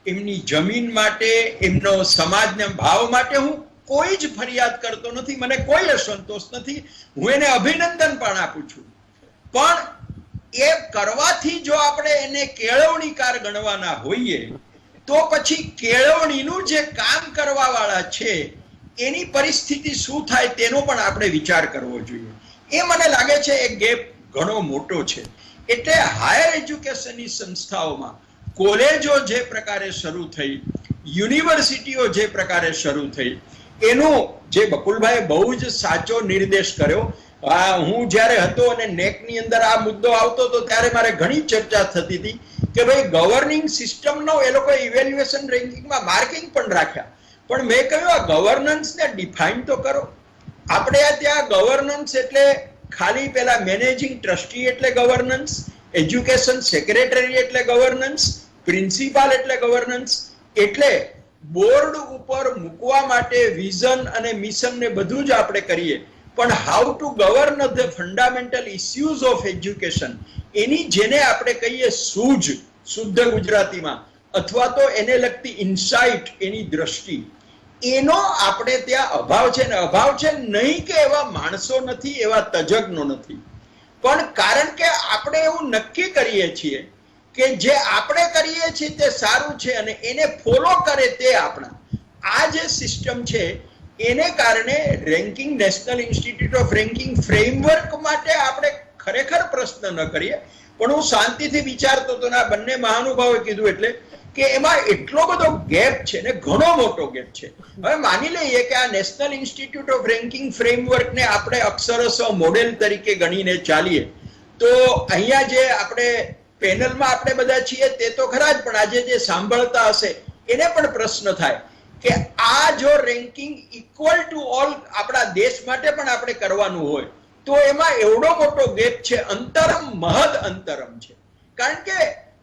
એમની જમીન માટે, એમનો સમાજના ભાવ માટે હું કોઈ જ ફરિયાદ કરતો નથી, મને કોઈ અસંતોષ નથી, હું એને અભિનંદન પણ આપું છું. પણ એ કરવાથી જો આપણે એને કેળવણીકાર ગણવાના હોઈએ તો પછી કેળવણીનું જે કામ કરવા વાળા છે એની પરિસ્થિતિ શું થાય તેનો પણ આપણે વિચાર કરવો જોઈએ. એ મને લાગે છે એ ગેપ ઘણો મોટો છે. એટલે હાયર એજ્યુકેશનની સંસ્થાઓમાં કોલેજો જે પ્રકારે શરૂ થઈ, યુનિવર્સિટીઓ જે પ્રકારે શરૂ થઈ, એનું જે બકુલભાઈ બહુ જ સાચો નિર્દેશ કર્યો. હું જ્યારે હતો અને નેકની અંદર આ મુદ્દો આવતો હતો ત્યારે મારે ઘણી ચર્ચા થતી હતી કે ભાઈ ગવર્નિંગ સિસ્ટમનો એ લોકો ઇવેલ્યુએશન રેન્કિંગમાં માર્કિંગ પણ રાખ્યા, પણ મેં કહ્યું આ ગવર્નન્સને ડિફાઇન તો કરો. આપણે ત્યાં ગવર્નન્સ એટલે ખાલી પેલા મેનેજિંગ ટ્રસ્ટી એટલે ગવર્નન્સ, એજ્યુકેશન સેક્રેટરી એટલે ગવર્નન્સ, પ્રિન્સિપાલ એટલે ગવર્નન્સ, એટલે બોર્ડ ઉપર મૂકવા માટે વિઝન અને મિશન ને બધું જ આપણે કરીએ, પણ how to govern the fundamental issues of education, એની જેને આપણે કહીએ સૂઝ શુદ્ધ ગુજરાતીમાં, અથવા તો એને લગતી ઇન્સાઇટ, એની દ્રષ્ટિ, એનો આપણે ત્યાં અભાવ છે. ને અભાવ છે નહીં કે એવા માણસો નથી, એવા તજજ્ઞો નથી, પણ કારણ કે આપણે એવું નક્કી કરીએ છીએ કે જે આપણે કરીએ છીએ તે સારું છે અને એને ફોલો કરે તે આપણા. આ જે સિસ્ટમ છે એને કારણે ranking, national institute of ranking framework માટે આપણે ખરેખર પ્રશ્ન ન કરીએ. પણ હું શાંતિથી વિચારતો હતો ને આ બંને મહાનુભાવે કીધું એટલે કે એમાં એટલો બધો ગેપ છે ને, ઘણો મોટો ગેપ છે. હવે માની લઈએ કે આ નેશનલ ઇન્સ્ટિટ્યૂટ ઓફ રેન્કિંગ ફ્રેમવર્કને આપણે અક્ષરશ મોડેલ તરીકે ગણીને ચાલીએ તો અહીંયા જે આપણે પેનલમાં આપણે બધા છીએ તે તો ખરા જ, પણ આજે જે સાંભળતા હશે એને પણ પ્રશ્ન થાય કે આ જો રેન્કિંગ ઇક્વલ ટુ ઓલ આપણા દેશ માટે પણ આપણે કરવાનું હોય તો એમાં એવડો મોટો ગેપ છે, અંતરમ મહદ અંતરમ છે. કારણ કે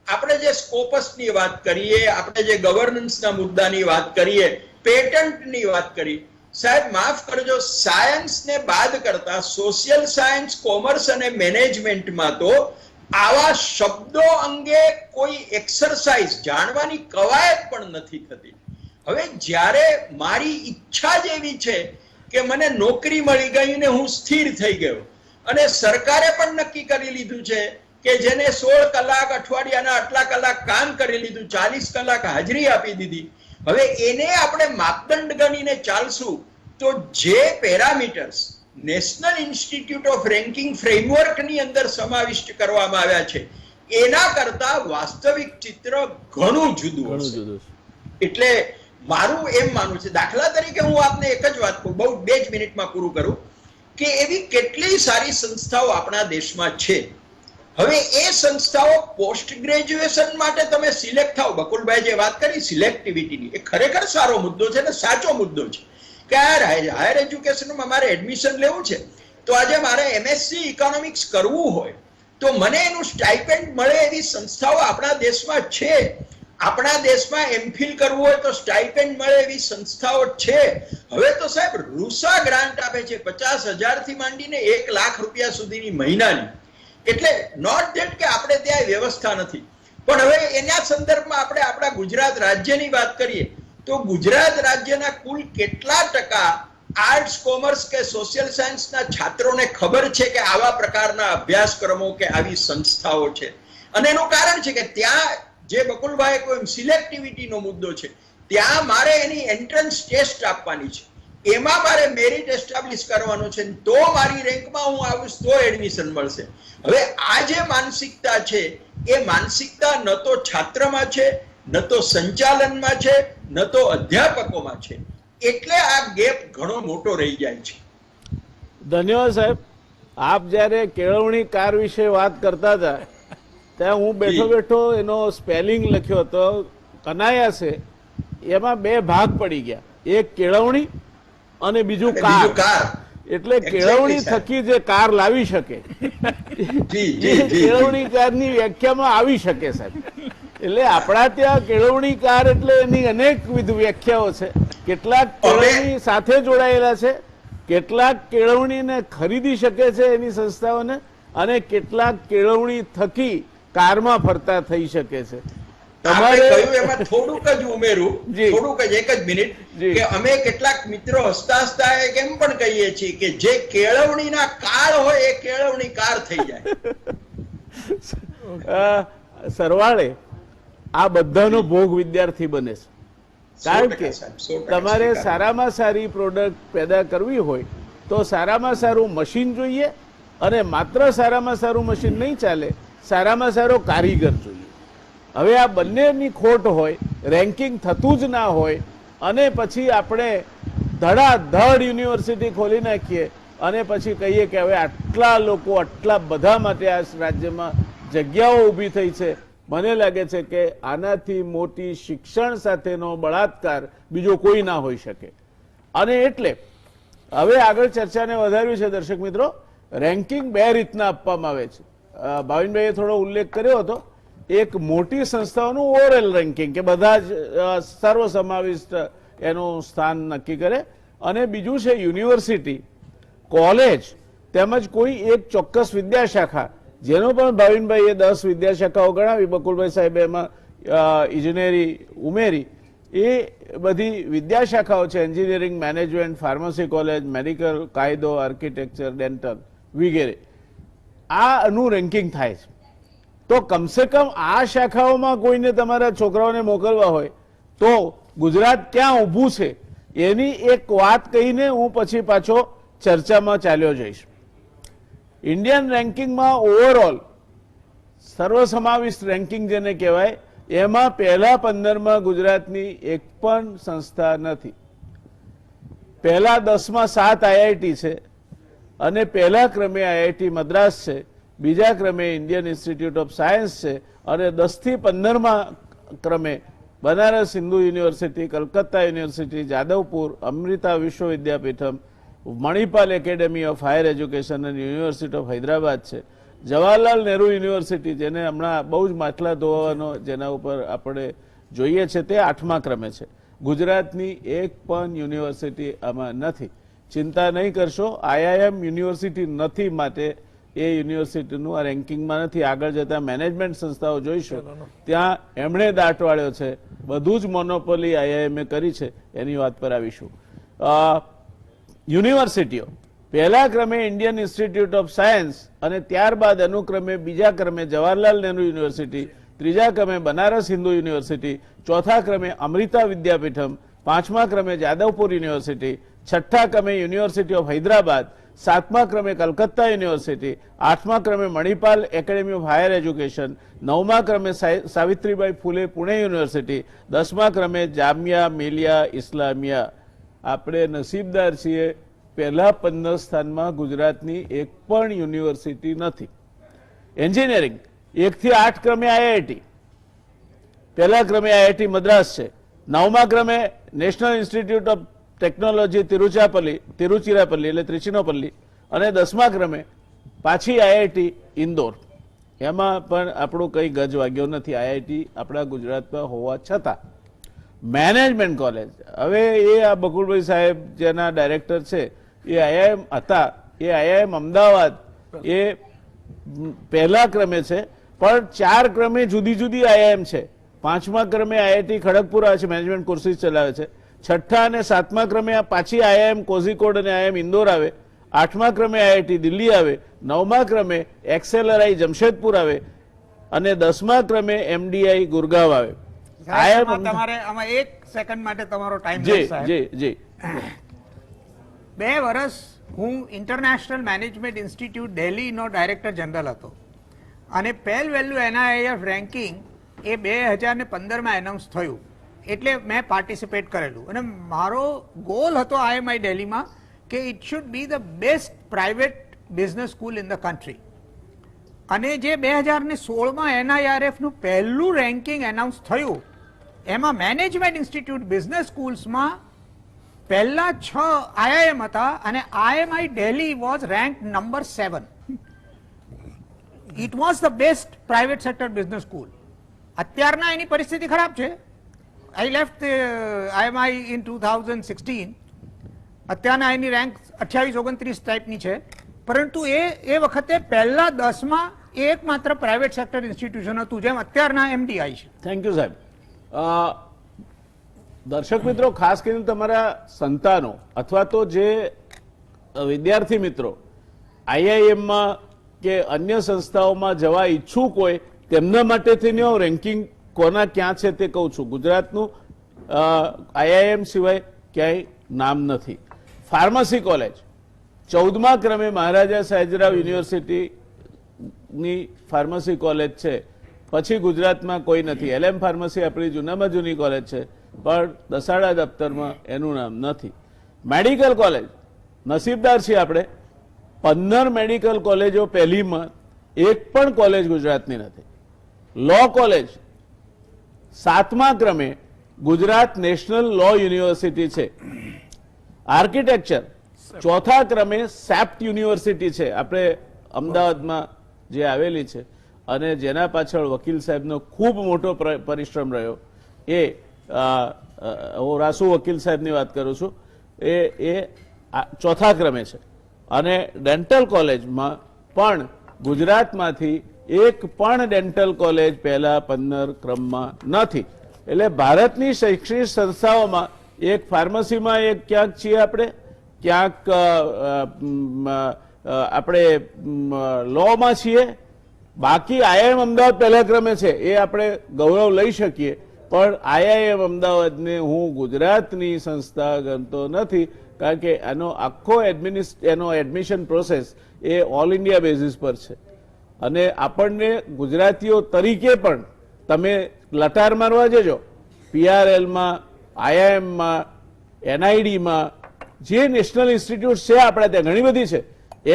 આપણે જે સ્કોપસની વાત કરીએ, આપણે જે ગવર્નન્સના મુદ્દાની વાત કરીએ, પેટન્ટની વાત કરી, સાહેબ માફ કરજો, સાયન્સને બાદ કરતા સોશિયલ સાયન્સ, કોમર્સ અને મેનેજમેન્ટમાં તો આવા શબ્દો અંગે કોઈ એક્સરસાઇઝ, જાણવાની કવાયત પણ નથી થતી. હવે જ્યારે મારી ઈચ્છા જ એવી છે કે મને નોકરી મળી ગઈ ને હું સ્થિર થઈ ગયો, અને સરકારે પણ નક્કી કરી લીધું છે કે જેને 16 કલાક અઠવાડિયાના આટલા કલાક કામ કરી લીધું, 40 કલાક હાજરી આપી દીધી, હવે એને આપણે માપદંડ ગણીને ચાલશું તો જે parameters national institute of ranking ફ્રેમવર્કની અંદર સમાવિષ્ટ કરવામાં આવ્યા છે એના કરતા વાસ્તવિક ચિત્ર ઘણું જુદું હશે. એટલે મારું એમ માનવું છે, દાખલા તરીકે હું આપને એક જ વાત કહું, બહુ 2 જ મિનિટમાં પૂરું કરું, કે એવી કેટલી સારી સંસ્થાઓ આપણા દેશમાં છે. હવે એ સંસ્થાઓ પોસ્ટ ગ્રેજ્યુએશન માટે તમે સિલેક્ટ થાવ, બકુલભાઈ જે વાત કરી સિલેક્ટિવિટીની, એ ખરેખર સારો મુદ્દો છે ને સાચો મુદ્દો છે કે હાયર એજ્યુકેશનમાં મારે એડમિશન લેવું છે તો આજે મારે એમએસસી ઇકોનોમિક્સ કરવું હોય તો મને એનું સ્ટાઇપેન્ડ મળે એવી સંસ્થાઓ આપણા દેશમાં છે. આપણા દેશમાં એમફિલ કરવું હોય તો સ્ટાઇપેન્ડ મળે એવી સંસ્થાઓ છે. હવે તો સાહેબ રૂસા ગ્રાન્ટ આપે છે 50,000 થી માંડીને 1 લાખ રૂપિયા સુધીની મહિનાની. એટલે નોટ ધેટ કે આપણે ત્યાં વ્યવસ્થા નથી, પણ હવે એના સંદર્ભમાં આપણે આપણા ગુજરાત રાજ્યની વાત કરીએ તો ગુજરાત રાજ્યના કુલ કેટલા ટકા આર્ટ્સ, કોમર્સ કે સોશિયલ સાયન્સના છાત્રોને ખબર છે કે આવા પ્રકારના અભ્યાસક્રમો કે આવી સંસ્થાઓ છે? અને એનું કારણ છે કે ત્યાં જે બકુલભાઈ કોઈ સિલેક્ટિવિટીનો મુદ્દો છે, ત્યાં મારે એની એન્ટ્રન્સ ટેસ્ટ આપવાની છે, એમાં મારે મેરિટ એસ્ટાબ્લિશ કરવાનું છે, તો મારી રેન્કમાં હું આવીશ તો એડમિશન મળશે. હવે આ જે માનસિકતા છે એ માનસિકતા ન તો છાત્રમાં છે, ન તો સંચાલનમાં છે, ન તો અધ્યાપકોમાં છે. એટલે આ ગેપ ઘણો મોટો રહી જાય છે. ધન્યવાદ સાહેબ. આપ જ્યારે કેળવણીકાર વિશે વાત કરતા હતા ત્યાં હું બેઠો બેઠો એનો સ્પેલિંગ લખ્યો હતો કનાયાસે, એમાં 2 ભાગ પડી ગયા, એક કેળવણી અને બીજું કાર. એટલે કેળવણી થકી જે કાર લાવી શકે કેળવણીકારની વ્યાખ્યામાં આવી શકે સાહેબ. એટલે આપણા ત્યાં કેળવણીકાર એટલે એની અનેકવિધ વ્યાખ્યાઓ છે. કેટલાક કેળવણી સાથે જોડાયેલા છે, કેટલાક કેળવણીને ખરીદી શકે છે એની સંસ્થાઓને, અને કેટલાક કેળવણી થકી કારમાં ફરતા થઈ શકે છે. આપણે કહ્યું એમાં થોડુંક જ ઉમેરું, જી. થોડુંક જ, એક જ મિનિટ, જી. કે અમે કેટલાક મિત્રો હસતા હસતા એમ પણ કહીએ છીએ કે જે કેળવણીના કાળ હોય એ કેળવણી કાર થઈ જાય. સરવાળે આ બધાનો ભોગ વિદ્યાર્થી બને છે. કારણ 100% કે સાહેબ, 100% તમારે સ્વીકાર. સારામાં સારી પ્રોડક્ટ પેદા કરવી હોય તો સારામાં સારું મશીન જોઈએ, અને માત્ર સારામાં સારું મશીન નહીં ચાલે, સારામાં સારો કારીગર જોઈએ. હવે આ બંનેની ખોટ હોય, રેન્કિંગ થતું જ ના હોય, અને પછી આપણે ધડાધડ યુનિવર્સિટી ખોલી નાખીએ અને પછી કહીએ કે હવે આટલા લોકો આટલા બધા માટે આ રાજ્યમાં જગ્યાઓ ઊભી થઈ છે. મને લાગે છે કે આનાથી મોટી શિક્ષણ સાથેનો બળાત્કાર બીજો કોઈ ના હોઈ શકે. અને એટલે હવે આગળ ચર્ચાને વધારવી છે દર્શક મિત્રો. રેન્કિંગ બે રીતના આપવામાં આવે છે. ભાવિનભાઈએ થોડો ઉલ્લેખ કર્યો હતો. એક મોટી સંસ્થાઓનું ઓવરઓલ રેન્કિંગ, કે બધા જ સર્વસમાવિષ્ટ એનું સ્થાન નક્કી કરે, અને બીજું છે યુનિવર્સિટી, કોલેજ તેમજ કોઈ એક ચોક્કસ વિદ્યાશાખા, જેનો પણ ભાવિનભાઈએ 10 વિદ્યાશાખાઓ ગણાવી, બકુલભાઈ સાહેબે એમાં ઇજનેરી ઉમેરી. એ બધી વિદ્યાશાખાઓ છે, engineering, management, pharmacy college, medical, કાયદો, આર્કિટેક્ચર, ડેન્ટલ વગેરે. આનું રેન્કિંગ થાય છે. તો કમસે કમ આ શાખાઓમાં કોઈને તમારા છોકરાઓને મોકલવા હોય તો ગુજરાત ક્યાં ઊભું છે એની એક વાત કહીને હું પછી પાછો ચર્ચામાં ચાલ્યો જઈશ. ઇન્ડિયન રેન્કિંગમાં ઓવરઓલ સર્વસમાવિષ્ટ રેન્કિંગ જેને કહેવાય, એમાં પહેલા 15માં ગુજરાતની એક પણ સંસ્થા નથી. પહેલા 10માં 7 આઈઆઈટી છે, અને પહેલા ક્રમે આઈઆઈટી મદ્રાસ છે, બીજા ક્રમે ઇન્ડિયન ઇન્સ્ટિટ્યૂટ ઓફ સાયન્સ છે, અને 10 થી 15માં ક્રમે Banaras Hindu university, Calcutta university, Jadavpur, Amrita Vishwa Vidyapeetham, Manipal academy of higher education અને યુનિવર્સિટી ઓફ હૈદરાબાદ છે. જવાહરલાલ નહેરુ યુનિવર્સિટી, જેને હમણાં બહુ જ માટલા ધોવાનો જેના ઉપર આપણે જોઈએ છે, તે 8મા ક્રમે છે. ગુજરાતની એક પણ યુનિવર્સિટી આમાં નથી. ચિંતા નહીં કરશો, આઈઆઈએમ યુનિવર્સિટી નથી, માટે એ યુનિવર્સિટીનું આ રેન્કિંગમાં નથી. આગળ જતા મેનેજમેન્ટ સંસ્થાઓ જોઈશું, ત્યાં એમણે દાટ વાળ્યો છે. બધું જ મોનોપોલી આઈઆઈએમએ કરી છે, એની વાત પર આવીશું. યુનિવર્સિટીઓ પહેલા ક્રમે ઇન્ડિયન ઇન્સ્ટિટ્યૂટ ઓફ સાયન્સ, અને ત્યારબાદ અનુક્રમે બીજા ક્રમે જવાહરલાલ નહેરુ યુનિવર્સિટી, ત્રીજા ક્રમે બનારસ હિન્દુ યુનિવર્સિટી, ચોથા ક્રમે અમૃતા વિદ્યાપીઠમ, 5મા ક્રમે જાદવપુર યુનિવર્સિટી, 6ઠા ક્રમે યુનિવર્સિટી ઓફ હૈદરાબાદ, 7મા ક્રમે કલકત્તા યુનિવર્સિટી, 8મા ક્રમે Manipal academy of higher education, 9મા ક્રમે સાવિત્રીબાઈ ફૂલે પુણે યુનિવર્સિટી, 10મા ક્રમે જામિયા મિલિયા ઇસ્લામિયા. આપણે નસીબદાર છીએ, પહેલા 15 સ્થાનમાં ગુજરાતની એક પણ યુનિવર્સિટી નથી. એન્જિનિયરિંગ 1 થી 8 ક્રમે આઈઆઈટી, પહેલા ક્રમે આઈઆઈટી મદ્રાસ છે, 9મા ક્રમે national institute of technology Tiruchirappalli એટલે ત્રિચિનોપલ્લી, અને 10મા ક્રમે પાછી આઈઆઈટી ઇન્દોર. એમાં પણ આપણો કંઈ ગજ વાગ્યો નથી, આઈઆઈટી આપણા ગુજરાતમાં હોવા છતાં. મેનેજમેન્ટ કોલેજ, હવે એ આ બકુલભાઈ સાહેબ જેના ડાયરેક્ટર છે, એ આઈઆઈએમ હતા, એ આઈઆઈએમ અમદાવાદ એ પહેલા ક્રમે છે, પણ 4 ક્રમે જુદી જુદી આઈઆઈએમ છે. 5મા ક્રમે આઈઆઈટી ખડગપુર આવે છે, મેનેજમેન્ટ કોર્સીસ ચલાવે છે. 6ઠ્ઠા અને 7મા ક્રમે પાછી આઈઆઈએમ કોઝિકોડ અને આઈઆઈએમ ઇન્દોર આવે. 8મા ક્રમે આઈઆઈટી દિલ્હી આવે. 9મા ક્રમે એક્સએલઆરઆઈ જમશેદપુર આવે, અને 10મા ક્રમે એમડીઆઈ ગુરગાંવ આવે. તમારે આમાં 1 સેકન્ડ માટે તમારો ટાઈમ જી જી જી 2 વર્ષ હું ઇન્ટરનેશનલ મેનેજમેન્ટ ઇન્સ્ટિટ્યૂટ દિલ્હીનો ડાયરેક્ટર જનરલ હતો, અને પેલ વેલ્યુ એનઆઈએફ રેન્કિંગ એ 2015માં એનાઉન્સ થયું, એટલે મેં પાર્ટિસિપેટ કરેલું. અને મારો ગોલ હતો આઈએમઆઈ દિલ્હીમાં કે it should be the best private business school in the country. અને જે 2016માં એનઆઈઆરએફનું પહેલું રેન્કિંગ એનાઉન્સ થયું, એમાં મેનેજમેન્ટ ઇન્સ્ટિટ્યૂટ બિઝનેસ સ્કૂલ્સમાં પહેલા 6 આઈઆઈએમ હતા, અને IMI Delhi was rank number 7. It was the best private sector business school. અત્યારના એની પરિસ્થિતિ ખરાબ છે. I left IMI in 2016. અત્યારના એની રેન્ક 28-29 ટાઈપની છે, પરંતુ એ વખતે પહેલા 10માં એકમાત્ર પ્રાઇવેટ સેક્ટર ઇન્સ્ટિટ્યુશન હતું, જેમ અત્યારના MDI છે. થેન્ક યુ સાહેબ. દર્શક મિત્રો, ખાસ કરીને તમારા સંતાનો અથવા તો જે વિદ્યાર્થી મિત્રો IIM-માં કે અન્ય સંસ્થાઓમાં જવા ઈચ્છુક હોય તેમના માટે થઈને રેન્કિંગ કોના ક્યાં છે તે કહું છું. ગુજરાતનું IIM સિવાય ક્યાંય નામ નથી. ફાર્મસી કોલેજ 14મા ક્રમે મહારાજા સાહેબરાવ યુનિવર્સિટીની ફાર્મસી કોલેજ છે. પછી ગુજરાતમાં કોઈ નથી. LM ફાર્મસી આપણી જૂનામાં જૂની કોલેજ છે, પણ દસાડા દફતરમાં એનું નામ નથી. મેડિકલ કોલેજ નસીબદાર છીએ આપણે, 15 મેડિકલ કોલેજો પહેલીમાં એક પણ કોલેજ ગુજરાતની નથી. લો કોલેજ 7મા ક્રમે ગુજરાત નેશનલ લો યુનિવર્સિટી છે. આર્કિટેક્ચર 4થા ક્રમે સેપ્ટ યુનિવર્સિટી છે, આપણે અમદાવાદમાં જે આવેલી છે, અને જેના પાછળ વકીલ સાહેબનો ખૂબ મોટો પરિશ્રમ રહ્યો. એ હું રાસુ વકીલ સાહેબની વાત કરું છું. એ 4થા ક્રમે છે. અને ડેન્ટલ કોલેજમાં પણ ગુજરાતમાંથી એક પણ ડેન્ટલ કોલેજ પહેલા 15 ક્રમમાં નથી. એટલે ભારતની શૈક્ષણિક સંસ્થાઓમાં એક ફાર્મસીમાં એક ક્યાંક છીએ આપણે, ક્યાંક આપણે લોમાં છીએ, બાકી IIM અમદાવાદ પહેલા ક્રમે છે એ આપણે ગૌરવ લઈ શકીએ. પણ IIM અમદાવાદને હું ગુજરાતની સંસ્થા ગણતો નથી, કારણ કે એનો આખો એનો એડમિશન પ્રોસેસ એ ઓલ ઇન્ડિયા બેઝિસ પર છે. અને આપણને ગુજરાતીઓ તરીકે પણ તમે લટાર મારવા જજો, PRL-માં, IIM-માં, NID-માં જે નેશનલ ઇન્સ્ટિટ્યૂટ છે આપણે ત્યાં ઘણી બધી છે,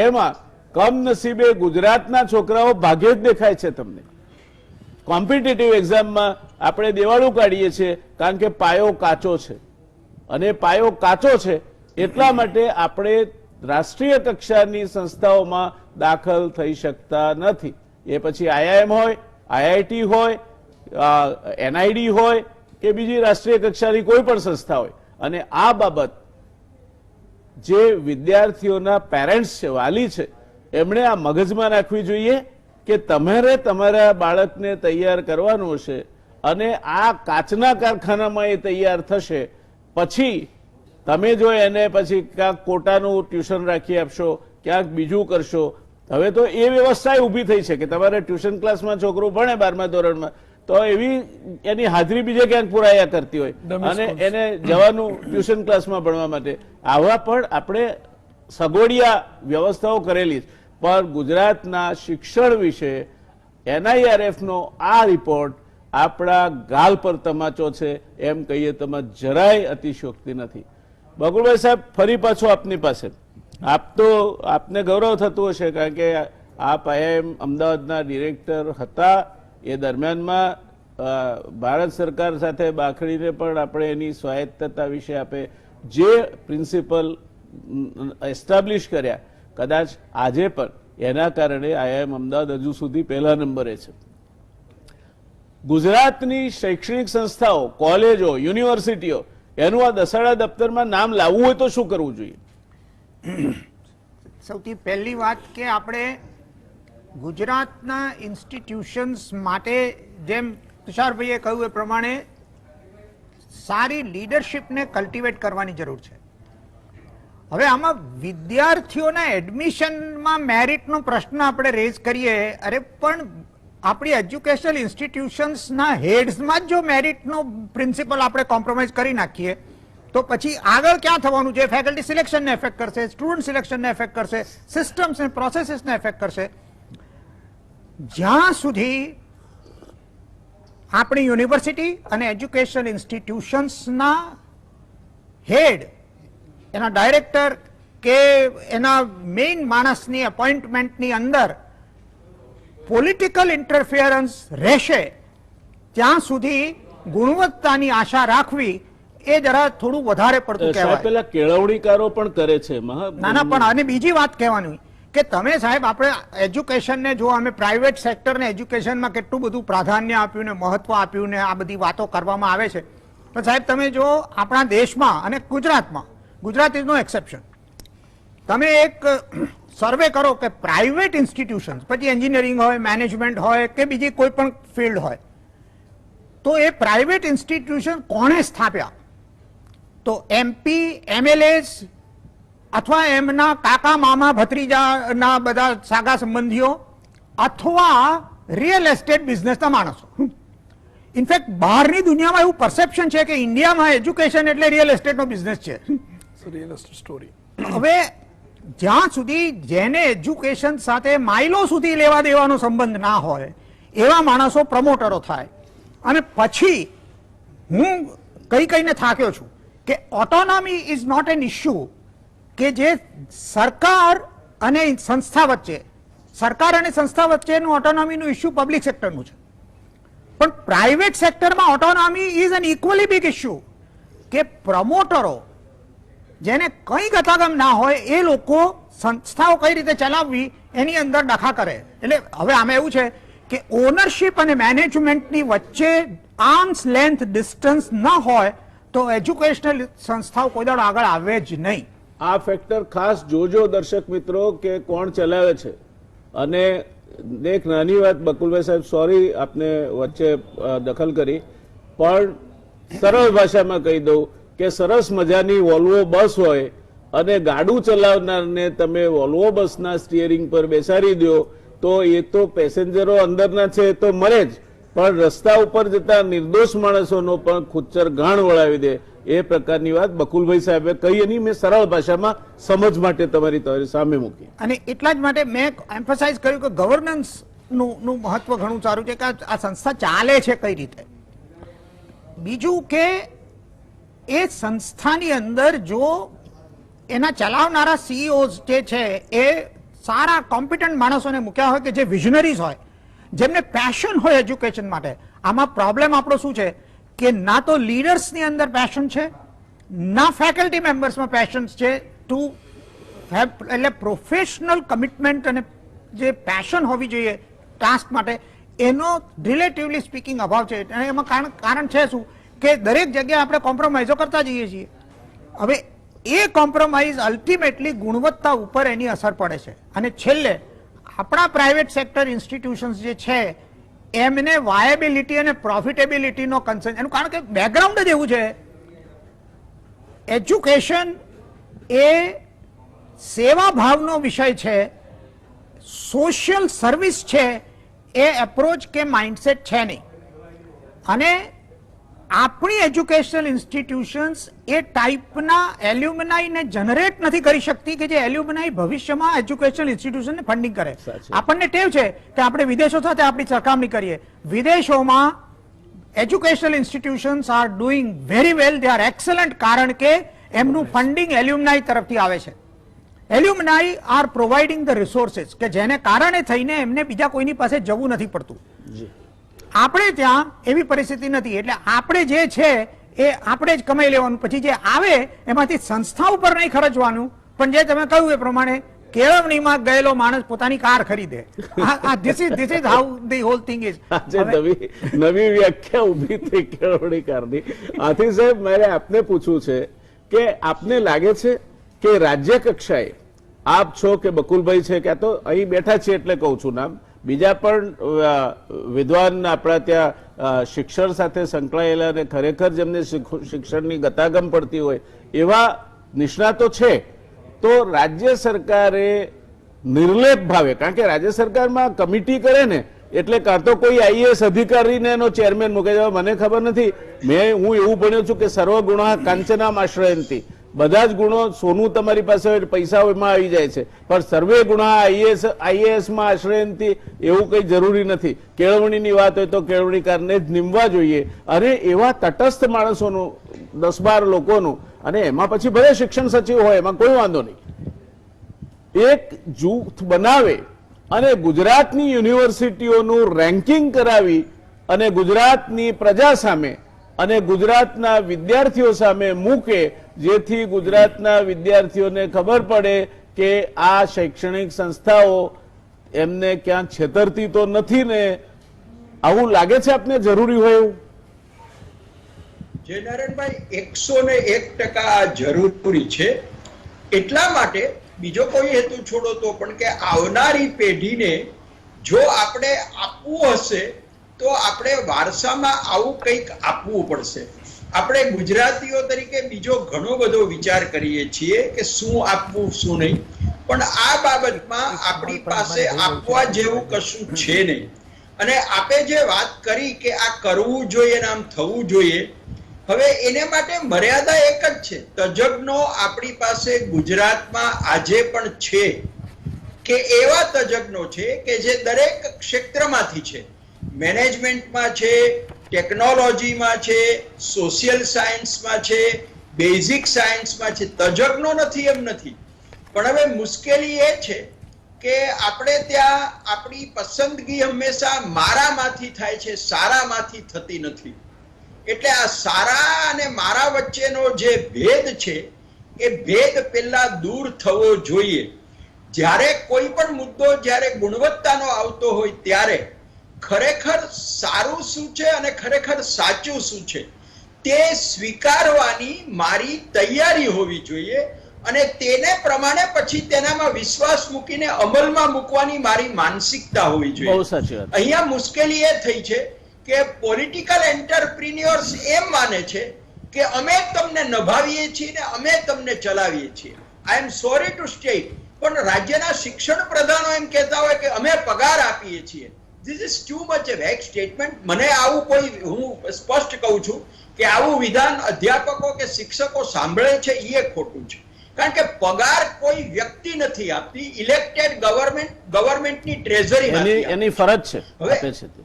એમાં કમનસીબે ગુજરાતના છોકરાઓ ભાગ્યે જ દેખાય છે તમને. કોમ્પિટિટિવ એક્ઝામમાં આપણે દેવાળું કાઢીએ છીએ, કારણ કે પાયો કાચો છે. અને પાયો કાચો છે એટલા માટે આપણે રાષ્ટ્રીય કક્ષાની સંસ્થાઓમાં દાખલ થઈ શકતા નથી. એ પછી IIM હોય, IIT હોય, NID હોય કે બીજી રાષ્ટ્રીય કક્ષાની કોઈ પણ સંસ્થા હોય. અને આ બાબત જે વિદ્યાર્થીઓના પેરેન્ટ્સ છે, વાલી છે, એમણે આ મગજમાં રાખવી જોઈએ કે તમારે તમારા બાળકને તૈયાર કરવાનું હશે, અને આ કાચના કારખાનામાં એ તૈયાર થશે. પછી તમે જો એને પછી ક્યાંક કોટાનું ટ્યુશન રાખી આપશો, ક્યાંક બીજું કરશો. હવે તો એ વ્યવસ્થા ઊભી થઈ છે કે તમારે ટ્યુશન ક્લાસમાં છોકરું ભણે 12મા ધોરણમાં, તો એવી એની હાજરી બીજે ક્યાંક પુરાયા કરતી હોય અને એને જવાનું ટ્યુશન ક્લાસમાં ભણવા માટે. આવા પણ આપણે સગવડિયા વ્યવસ્થાઓ કરેલી છે. પણ ગુજરાતના શિક્ષણ વિશે NIRF-નો આ રિપોર્ટ આપણા ગાલ પર તમાચો છે એમ કહીએ તો જરાય અતિશયોક્તિ નથી. બકુલભાઈ સાહેબ, ફરી પાછો આપની પાસે. આપને ગૌરવ થતું હશે, કારણ કે આપ IIM અમદાવાદના ડિરેક્ટર હતા. એ દરમિયાનમાં ભારત સરકાર સાથે બાખડીને પણ આપણે એની સ્વાયત્તતા વિશે આપે જે પ્રિન્સિપલ એસ્ટાબ્લિશ કર્યા, કદાચ આજે પણ એના કારણે IIM અમદાવાદ હજુ સુધી પહેલા નંબરે છે. ગુજરાતની શૈક્ષણિક સંસ્થાઓ, કોલેજો, યુનિવર્સિટીઓ, એનું આ દસાડા દફતરમાં નામ લાવવું હોય તો શું કરવું જોઈએ? સૌથી પહેલી વાત કે આપણે ગુજરાતના ઇન્સ્ટિટ્યુશન્સ માટે, જેમ તુષારભાઈએ કહ્યું એ પ્રમાણે, સારી લીડરશિપને કલ્ટિવેટ કરવાની જરૂર છે. હવે આમાં વિદ્યાર્થીઓના એડમિશનમાં મેરિટનો પ્રશ્ન આપણે રેઝ કરીએ, અરે પણ આપણી એજ્યુકેશનલ ઇન્સ્ટિટ્યુશન્સના હેડ્સમાં જ જો મેરિટનો પ્રિન્સિપલ આપણે કોમ્પ્રોમાઇઝ કરી નાખીએ તો પછી આગળ ક્યાં થવાનું છે? ફેકલ્ટી સિલેક્શનને એફેક્ટ કરશે, સ્ટુડન્ટ સિલેક્શનને એફેક્ટ કરશે, સિસ્ટમ્સ અને પ્રોસેસીસને એફેક્ટ કરશે. જ્યાં સુધી આપણી યુનિવર્સિટી અને એજ્યુકેશનલ ઇન્સ્ટિટ્યુશન્સના હેડ, એના ડાયરેક્ટર કે એના મેઇન માણસની એપોઇન્ટમેન્ટની અંદર પોલિટિકલ ઇન્ટરફિયરન્સ રહેશે, ત્યાં સુધી ગુણવત્તાની આશા રાખવી એ જરા થોડું વધારે પડતું કહેવાય. પેલા કેળવણીકારો પણ કરે છે. ના, પણ અને બીજી વાત કહેવાની કે તમે સાહેબ, આપણે એજ્યુકેશનને જો અમે પ્રાઇવેટ સેક્ટરને એજ્યુકેશનમાં કેટલું બધું પ્રાધાન્ય આપ્યું ને મહત્વ આપ્યું ને આ બધી વાતો કરવામાં આવે છે, પણ સાહેબ તમે જો આપણા દેશમાં અને ગુજરાતમાં, ગુજરાત ઇઝ નો એક્સેપ્શન, તમે એક સર્વે કરો કે પ્રાઇવેટ ઇન્સ્ટિટ્યુશન્સ, પછી એન્જિનિયરિંગ હોય, મેનેજમેન્ટ હોય કે બીજી કોઈ પણ ફિલ્ડ હોય, તો એ પ્રાઇવેટ ઇન્સ્ટિટ્યુશન કોણે સ્થાપ્યા? તો એમપી, એમએલએસ અથવા એમના કાકા, મામા, ભત્રીજાના બધા સાગા સંબંધીઓ અથવા રિયલ એસ્ટેટ બિઝનેસના માણસો. ઇનફેક્ટ બહારની દુનિયામાં એવું પરસેપ્શન છે કે ઇન્ડિયામાં એજ્યુકેશન એટલે રિયલ એસ્ટેટનો બિઝનેસ છે. Real estate story. હવે જ્યાં સુધી જેને એજ્યુકેશન સાથે માઇલો સુધી લેવા દેવાનો સંબંધ ના હોય એવા માણસો પ્રમોટરો થાય. અને પછી હું કહીને થાક્યો છું કે autonomy is not an issue કે જે સરકાર અને સંસ્થા વચ્ચે, સરકાર અને સંસ્થા વચ્ચેનું ઓટોનોમીનું ઇશ્યુ પબ્લિક સેક્ટરનું છે, પણ પ્રાઇવેટ સેક્ટરમાં ઓટોનોમી is an equally big issue કે પ્રમોટરો જેને કંઈ ગતાગમ ના હોય એ લોકો સંસ્થાઓ કઈ રીતે ચલાવવી એની અંદર ડખા કરે. એટલે હવે આમાં એવું છે કે ઓનરશિપ અને મેનેજમેન્ટની વચ્ચે આર્મ્સ લેન્થ ડિસ્ટન્સ ન હોય તો એજ્યુકેશનલ સંસ્થાઓ કોઈ દાડો આગળ આવે જ નહીં. આ ફેક્ટર ખાસ જોજો દર્શક મિત્રો કે કોણ ચલાવે છે. અને એક નાની વાત બકુલભાઈ સાહેબ, સોરી આપને વચ્ચે દખલ કરી, પણ સરળ ભાષામાં કહી દઉં કે સરસ મજાની વોલ્વો બસ હોય અને ગાડું ચલાવનારને તમે વોલ્વો બસના સ્ટીયરિંગ પર બેસાડી દો તો એ તો પેસેન્જરો અંદરના છે તો મરે જ, પણ રસ્તા ઉપર જતા નિર્દોષ માણસોનો પણ ખુચ્ચર ગાણ વળાવી દે. એ પ્રકારની વાત બકુલભાઈ સાહેબે કહી, એની મેં સરળ ભાષામાં સમજ માટે તમારી સામે મૂકી. અને એટલા જ માટે મેં એમ્ફસાઇઝ કર્યું કે ગવર્નન્સ નું મહત્વ ઘણું સારું છે કે આ સંસ્થા ચાલે છે કઈ રીતે. બીજું કે એ સંસ્થાની અંદર જો એના ચલાવનારા સીઈઓઝ જે છે એ સારા કોમ્પિટન્ટ માણસોને મૂક્યા હોય કે જે વિઝનરીઝ હોય, જેમને પેશન હોય એજ્યુકેશન માટે. આમાં પ્રોબ્લેમ આપણો શું છે કે ના તો લીડર્સની અંદર પેશન છે, ના ફેકલ્ટી મેમ્બર્સમાં પેશન છે ટુ હેવ, એટલે પ્રોફેશનલ કમિટમેન્ટ અને જે પેશન હોવી જોઈએ ટાસ્ક માટે એનો રિલેટિવલી સ્પીકિંગ અભાવ છે. અને એમાં કારણ છે શું કે દરેક જગ્યાએ આપણે કોમ્પ્રોમાઇઝો કરતા જઈએ છીએ. હવે એ કોમ્પ્રોમાઇઝ અલ્ટિમેટલી ગુણવત્તા ઉપર એની અસર પડે છે. અને છેલ્લે આપણા પ્રાઇવેટ સેક્ટર ઇન્સ્ટિટ્યુશન્સ જે છે એમને વાયબિલિટી અને પ્રોફિટેબિલિટીનો કન્સર્ન, એનું કારણ કે બેકગ્રાઉન્ડ જ એવું છે. એજ્યુકેશન એ સેવા ભાવનો વિષય છે, સોશિયલ સર્વિસ છે, એ એપ્રોચ કે માઇન્ડસેટ છે નહીં. અને આપણી એજ્યુકેશનલ ઇન્સ્ટિટ્યુશન્સ એ ટાઈપના એલ્યુમનાઈને જનરેટ નથી કરી શકતી કે જે એલ્યુમનાઈ ભવિષ્યમાં એજ્યુકેશનલ ઇન્સ્ટિટ્યુશનને ફંડિંગ કરે. આપણને ટેવ છે કે આપણે વિદેશો સાથે આપણી સરખામણી કરીએ. વિદેશોમાં educational institutions are doing very well, they are excellent, કારણ કે એમનું ફંડિંગ એલ્યુમનાઈ તરફથી આવે છે. Alumni R providing the resources કે જેને કારણે થઈને એમને બીજા કોઈની પાસે જવું નથી પડતું. આપણે ત્યાં એવી પરિસ્થિતિ નથી. એટલે આપણે જે છે એ આપણે જ કમાઈ લેવાનું, પછી જે આવે એમાંથી સંસ્થા ઉપર નહીં ખર્ચવાનું. પણ જે તમે કહ્યું એ પ્રમાણે કેળવણીમાં ગયેલો માણસ પોતાની કાર ખરીદે. This is how the hall thing is. નવી વ્યાખ્યા ઉભી થઈ કેળવણી કારની. આથી સાહેબ મારે આપને પૂછવું છે કે આપને લાગે છે કે રાજ્ય કક્ષાએ આપ છો કે બકુલભાઈ છે કે તો અહીં બેઠા છે એટલે કહું છું નામ, બીજા પણ વિદ્વાન આપણા ત્યાં શિક્ષણ સાથે સંકળાયેલા અને ખરેખર જેમને શિક્ષણની ગતાગમ પડતી હોય એવા નિષ્ણાતો છે, તો રાજ્ય સરકારે નિર્લેપ ભાવે, કારણ કે રાજ્ય સરકારમાં કમિટી કરે ને એટલે કાં તો કોઈ આઈએએસ અધિકારીને એનો ચેરમેન મૂકે છે. મને ખબર નથી, હું એવું ભણ્યો છું કે સર્વ ગુણા કાંચનામ આશ્રયંતી, બધા જ ગુણો, સોનું તમારી પાસે હોય પૈસા એમાં આવી જાય છે, પણ સર્વે ગુણા આઈએએસમાં આશ્રયંતી એવું કંઈ જરૂરી નથી. કેળવણીની વાત હોય તો કેળવણીકારને જ નિમવા જોઈએ. અને એવા તટસ્થ માણસોનું 10-12 લોકોનું, અને એમાં પછી ભલે શિક્ષણ સચિવ હોય એમાં કોઈ વાંધો નહીં, એક જૂથ બનાવે અને ગુજરાતની યુનિવર્સિટીઓનું રેન્કિંગ કરાવી અને ગુજરાતની પ્રજા સામે અને ગુજરાતના વિદ્યાર્થીઓ સામે મૂકે, જેથી ગુજરાતના વિદ્યાર્થીઓને ખબર પડે કે આ શૈક્ષણિક સંસ્થાઓ એમને ક્યાંક છેતરતી તો નથી ને. આવું લાગે છે આપને જરૂરી હોય એવું? જે નારાયણભાઈ 101% જરૂરી છે. એટલા માટે બીજો કોઈ હેતુ છોડો તો પણ કે આવનારી પેઢીને જો આપણે આપવું હશે તો આપણે વારસામાં આવું કંઈક આપવું પડશે. આપણે ગુજરાતીઓ તરીકે બીજો ઘણો બધો વિચાર કરીએ છીએ કે શું આપવું શું નહીં, પણ આ બાબતમાં આપણી પાસે આપવા જેવું કશું છે નહીં. અને આપે જે વાત કરી કે આ કરવું જોઈએ ને આમ થવું જોઈએ, હવે એને માટે મર્યાદા એક જ છે. તજજ્ઞો આપણી પાસે ગુજરાતમાં આજે પણ છે કે એવા તજજ્ઞો છે કે જે દરેક ક્ષેત્રમાંથી છે. મેનેજમેન્ટમાં છે, ટેકનોલોજીમાં છે, સોશિયલ સાયન્સમાં છે, બેઝિક સાયન્સમાં છે. તજજ્ઞો નથી એમ નથી, પણ હવે મુશ્કેલી એ છે કે આપણે ત્યાં આપણી પસંદગી હંમેશા મારામાંથી થાય છે, સારામાંથી થતી નથી. એટલે આ સારા અને મારા વચ્ચેનો જે ભેદ છે એ ભેદ પહેલા દૂર થવો જોઈએ. જ્યારે કોઈ પણ મુદ્દો જ્યારે ગુણવત્તાનો આવતો હોય ત્યારે ખરેખર સારું શું છે અને ખરેખર સાચું શું છે તે સ્વીકારવાની મારી તૈયારી હોવી જોઈએ, અને તેને પ્રમાણે પછી તેનામાં વિશ્વાસ મૂકીને અમલમાં મૂકવાની મારી માનસિકતા હોવી જોઈએ. બહુ સાચી વાત. અહીંયા મુશ્કેલી એ થઈ છે કે પોલિટિકલ એન્ટરપ્રિન્યોર્સ એમ માને છે કે અમે તમને નભાવીએ છીએ ને અમે તમને ચલાવીએ છીએ. આઈ એમ સોરી ટુ સ્ટેટ, પણ રાજ્યના શિક્ષણ પ્રધાનો એમ કહેતા હોય કે અમે પગાર આપીએ છીએ. ધીસ ઇઝ ટુ મચ એ વેગ સ્ટેટમેન્ટ. મને આવું કોઈ, હું સ્પષ્ટ કહું છું કે આવું વિધાન અધ્યાપકો કે શિક્ષકો સાંભળે છે એ ખોટું છે. કારણ કે પગાર કોઈ વ્યક્તિ નથી આપતી, ઇલેક્ટેડ ગવર્મેન્ટની ટ્રેઝરી એની ફરજ છે આપે છે તે.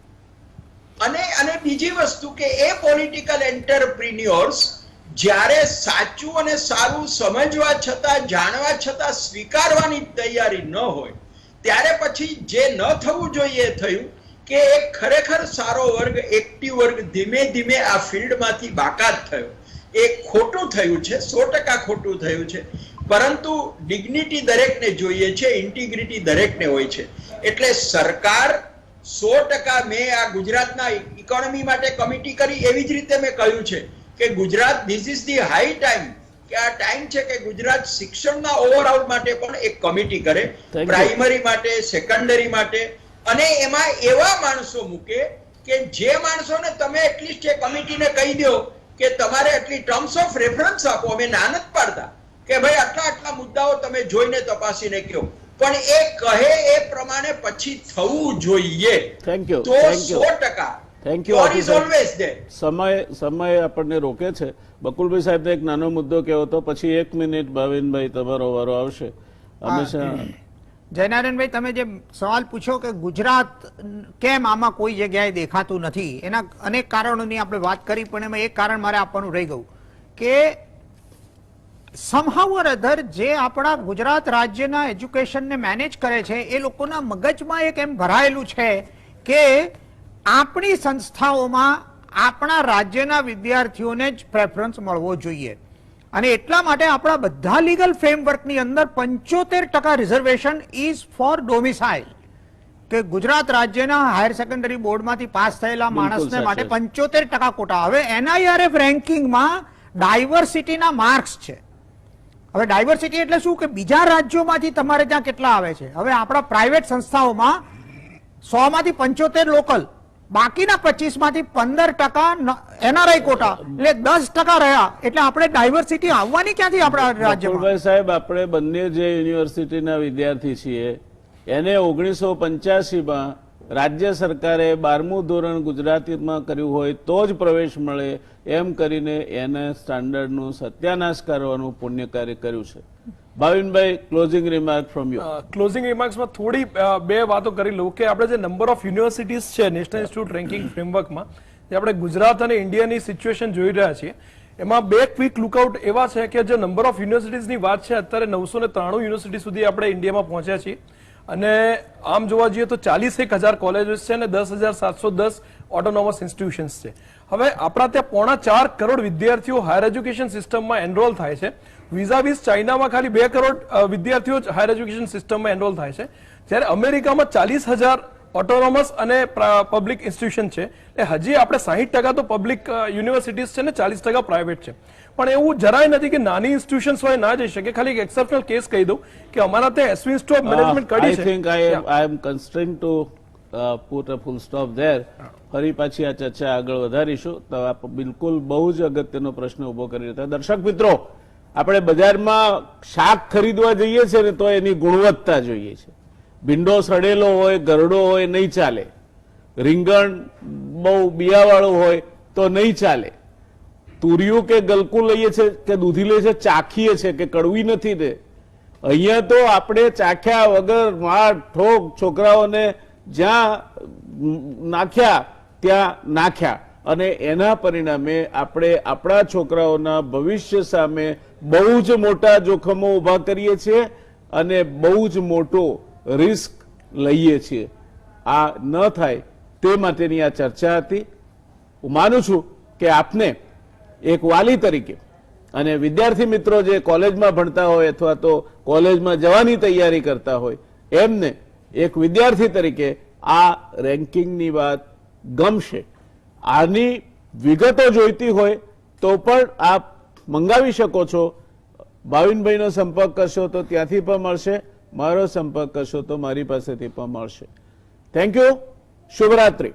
અને બીજી વસ્તુ કે એ પોલિટિકલ એન્ટરપ્રિન્યોર્સ જ્યારે સાચું અને સારું સમજવા છતાં, જાણવા છતાં સ્વીકારવાની તૈયારી ન હોય ત્યારે પછી જે ન થવું જોઈએ થયું કે એક ખરેખર સારો વર્ગ, એક્ટિવ વર્ગ ધીમે ધીમે આ ફિલ્ડમાંથી બાકાત થયો. એ ખોટું થયું છે, 100% ખોટું થયું છે. પરંતુ ડિગ્નિટી દરેકને જોઈએ છે, ઇન્ટિગ્રિટી દરેકને હોય છે. એટલે સરકાર 100%, મેં આ ગુજરાતના ઇકોનોમી માટે કમિટી કરી એવી જ રીતે મેં કહ્યું છે કે Gujarat, this is the high time, કે આ ટાઈમ છે કે ગુજરાત શિક્ષણના ઓવરઓલ માટે પણ એક કમિટી કરે, પ્રાઇમરી માટે, સેકન્ડરી માટે, અને એમાં એવા માણસો મૂકે કે જે માણસોને તમે એટલીસ્ટ એ કમિટીને કહી દો કે તમારે એટલી ટર્મ્સ ઓફ રેફરન્સ આપો. અમે ના નથી પાડતા કે ભાઈ આટલા આટલા મુદ્દાઓ તમે જોઈને તપાસીને કહો, પણ એ કહે એ પ્રમાણે પછી થવું જોઈએ. Thank you. તો 100%. Thank you. God is always there. સમય આપણને રોકે છે. બકુલભાઈ સાહેબ એક નાનો મુદ્દો કહેવો તો પછી 1 મિનિટ ભાવિનભાઈ તમારો વારો આવશે. હંમેશા જયનારાયણભાઈ, તમે જે સવાલ પૂછો કે ગુજરાત કેમ આમાં કોઈ જગ્યાએ દેખાતું નથી, એના અનેક કારણોની આપણે વાત કરી, પણ એમાં એક કારણ મારે આપવાનું રહી ગયું કે somehow or other જે આપણા ગુજરાત રાજ્યના એજ્યુકેશનને મેનેજ કરે છે એ લોકોના મગજમાં એક એમ ભરાયેલું છે કે આપણી સંસ્થાઓમાં આપણા રાજ્યના વિદ્યાર્થીઓને જ પ્રેફરન્સ મળવો જોઈએ, અને એટલા માટે આપણા બધા લીગલ ફ્રેમવર્કની અંદર 75% રિઝર્વેશન ઇઝ ફોર ડોમિસાઇલ, કે ગુજરાત રાજ્યના હાયર સેકન્ડરી બોર્ડમાંથી પાસ થયેલા માણસને માટે 75% કોટા. હવે NIRF રેન્કિંગમાં ડાયવર્સિટીના માર્ક્સ છે. હવે ડાયવર્સિટી એટલે શું કે બીજા રાજ્યોમાંથી તમારે ત્યાં કેટલા આવે છે. હવે આપણા પ્રાઇવેટ સંસ્થાઓમાં 100 માંથી 75 લોકલ, બાકીના 25 માંથી 15% NRI કોટા, એટલે 10% રહ્યા. એટલે આપણે ડાયવર્સિટી આવવાની ક્યાંથી આપણા રાજ્યમાં? સાહેબ, આપણે બંને જે યુનિવર્સિટીના વિદ્યાર્થી છીએ એને 1985માં રાજ્ય સરકારે 12મું ધોરણ ગુજરાતીમાં કર્યું હોય તો જ પ્રવેશ મળે એમ કરીને એને સ્ટાન્ડર્ડનું સત્યાનાશ કરવાનું પુણ્ય કાર્ય કર્યું છે. ભાવિનભાઈ, closing remark from you. Closing રિમાર્ક્સમાં થોડી બે વાતો કરી લઉં કે આપણે જે નંબર ઓફ યુનિવર્સિટીઝ છે નેશનલ ઇન્સ્ટિટ્યૂટ રેન્કિંગ ફ્રેમવર્કમાં, જે આપણે ગુજરાત અને ઇન્ડિયાની સિચ્યુએશન જોઈ રહ્યા છીએ, એમાં બે ક્વિક લુકઆઉટ એવા છે કે જે નંબર ઓફ યુનિવર્સિટીઝની વાત છે, અત્યારે 993 યુનિવર્સિટી સુધી આપણે ઇન્ડિયામાં પહોંચ્યા છીએ, અને આમ જોવા જઈએ તો 41,000 કોલેજીસ છે અને 10,710 ઓટોનોમસ ઇન્સ્ટિટ્યુશન્સ છે. હવે આપણા ત્યાં 4.25 કરોડ વિદ્યાર્થીઓ હાયર એજ્યુકેશન સિસ્ટમમાં એનરોલ થાય છે. વિઝાવિઝ ચાઇનામાં ખાલી 2 કરોડ વિદ્યાર્થીઓ હાયર એજ્યુકેશન સિસ્ટમમાં એનરોલ થાય છે, જ્યારે અમેરિકામાં 40,000 ઓટોનોમસ અને પબ્લિક ઇન્સ્ટિટ્યુશન છે એ હજી આપણે 60% તો પબ્લિક યુનિવર્સિટીઝ છે ને 40% પ્રાઇવેટ છે. પણ એવું જરાય નથી કે નાની ઇન્સ્ટિટ્યુશન્સ હોય ના જઈ શકે. ખાલી એક એક્સેપ્શનલ કેસ કહી દઉં કે અમારા ત્યાં એસવી સ્ટોપ મેનેજમેન્ટ I કરી છે. think I am constrained to put a full stop there. ફરી પાછી આ ચર્ચા આગળ વધારીશું. તો આપ બિલકુલ બહુ જ અગત્યનો પ્રશ્ન ઉભો કરી રહ્યા હતા. દર્શક મિત્રો, આપણે બજારમાં શાક ખરીદવા જઈએ છીએ ને તો એની ગુણવત્તા જોઈએ છે. ભીંડો સડેલો હોય, ગરડો હોય નહીં ચાલે. રીંગણ બહુ બિયાવાળું હોય તો નહીં ચાલે. તુરિયું કે ગલકું લઈએ છે કે દૂધી લઈએ છે, ચાખીએ છે કે કડવી નથી તે. અહીંયા તો આપણે ચાખ્યા વગર માર ઠોક છોકરાઓને જ્યાં નાખ્યા ત્યાં નાખ્યા, અને એના પરિણામે આપણે આપણા છોકરાઓના ભવિષ્ય સામે બહુ જ મોટા જોખમો ઉભા કરીએ છીએ અને બહુ જ મોટો રિસ્ક લઈએ છીએ. આ ન થાય તે માટેની આ ચર્ચા હતી. હું માનું છું કે આપને એક વાલી તરીકે અને વિદ્યાર્થી મિત્રો જે કોલેજમાં ભણતા હોય અથવા તો કોલેજમાં જવાની તૈયારી કરતા હોય એમને એક વિદ્યાર્થી તરીકે આ રેન્કિંગની વાત ગમશે. આની વિગતો જોઈતી હોય તો પણ આપ મંગાવી શકો છો. ભાવિનભાઈનો સંપર્ક કરશો તો ત્યાંથી પણ મળશે, મારો સંપર્ક કરશો તો મારી પાસેથી પણ મળશે. Thank you. શુભરાત્રી.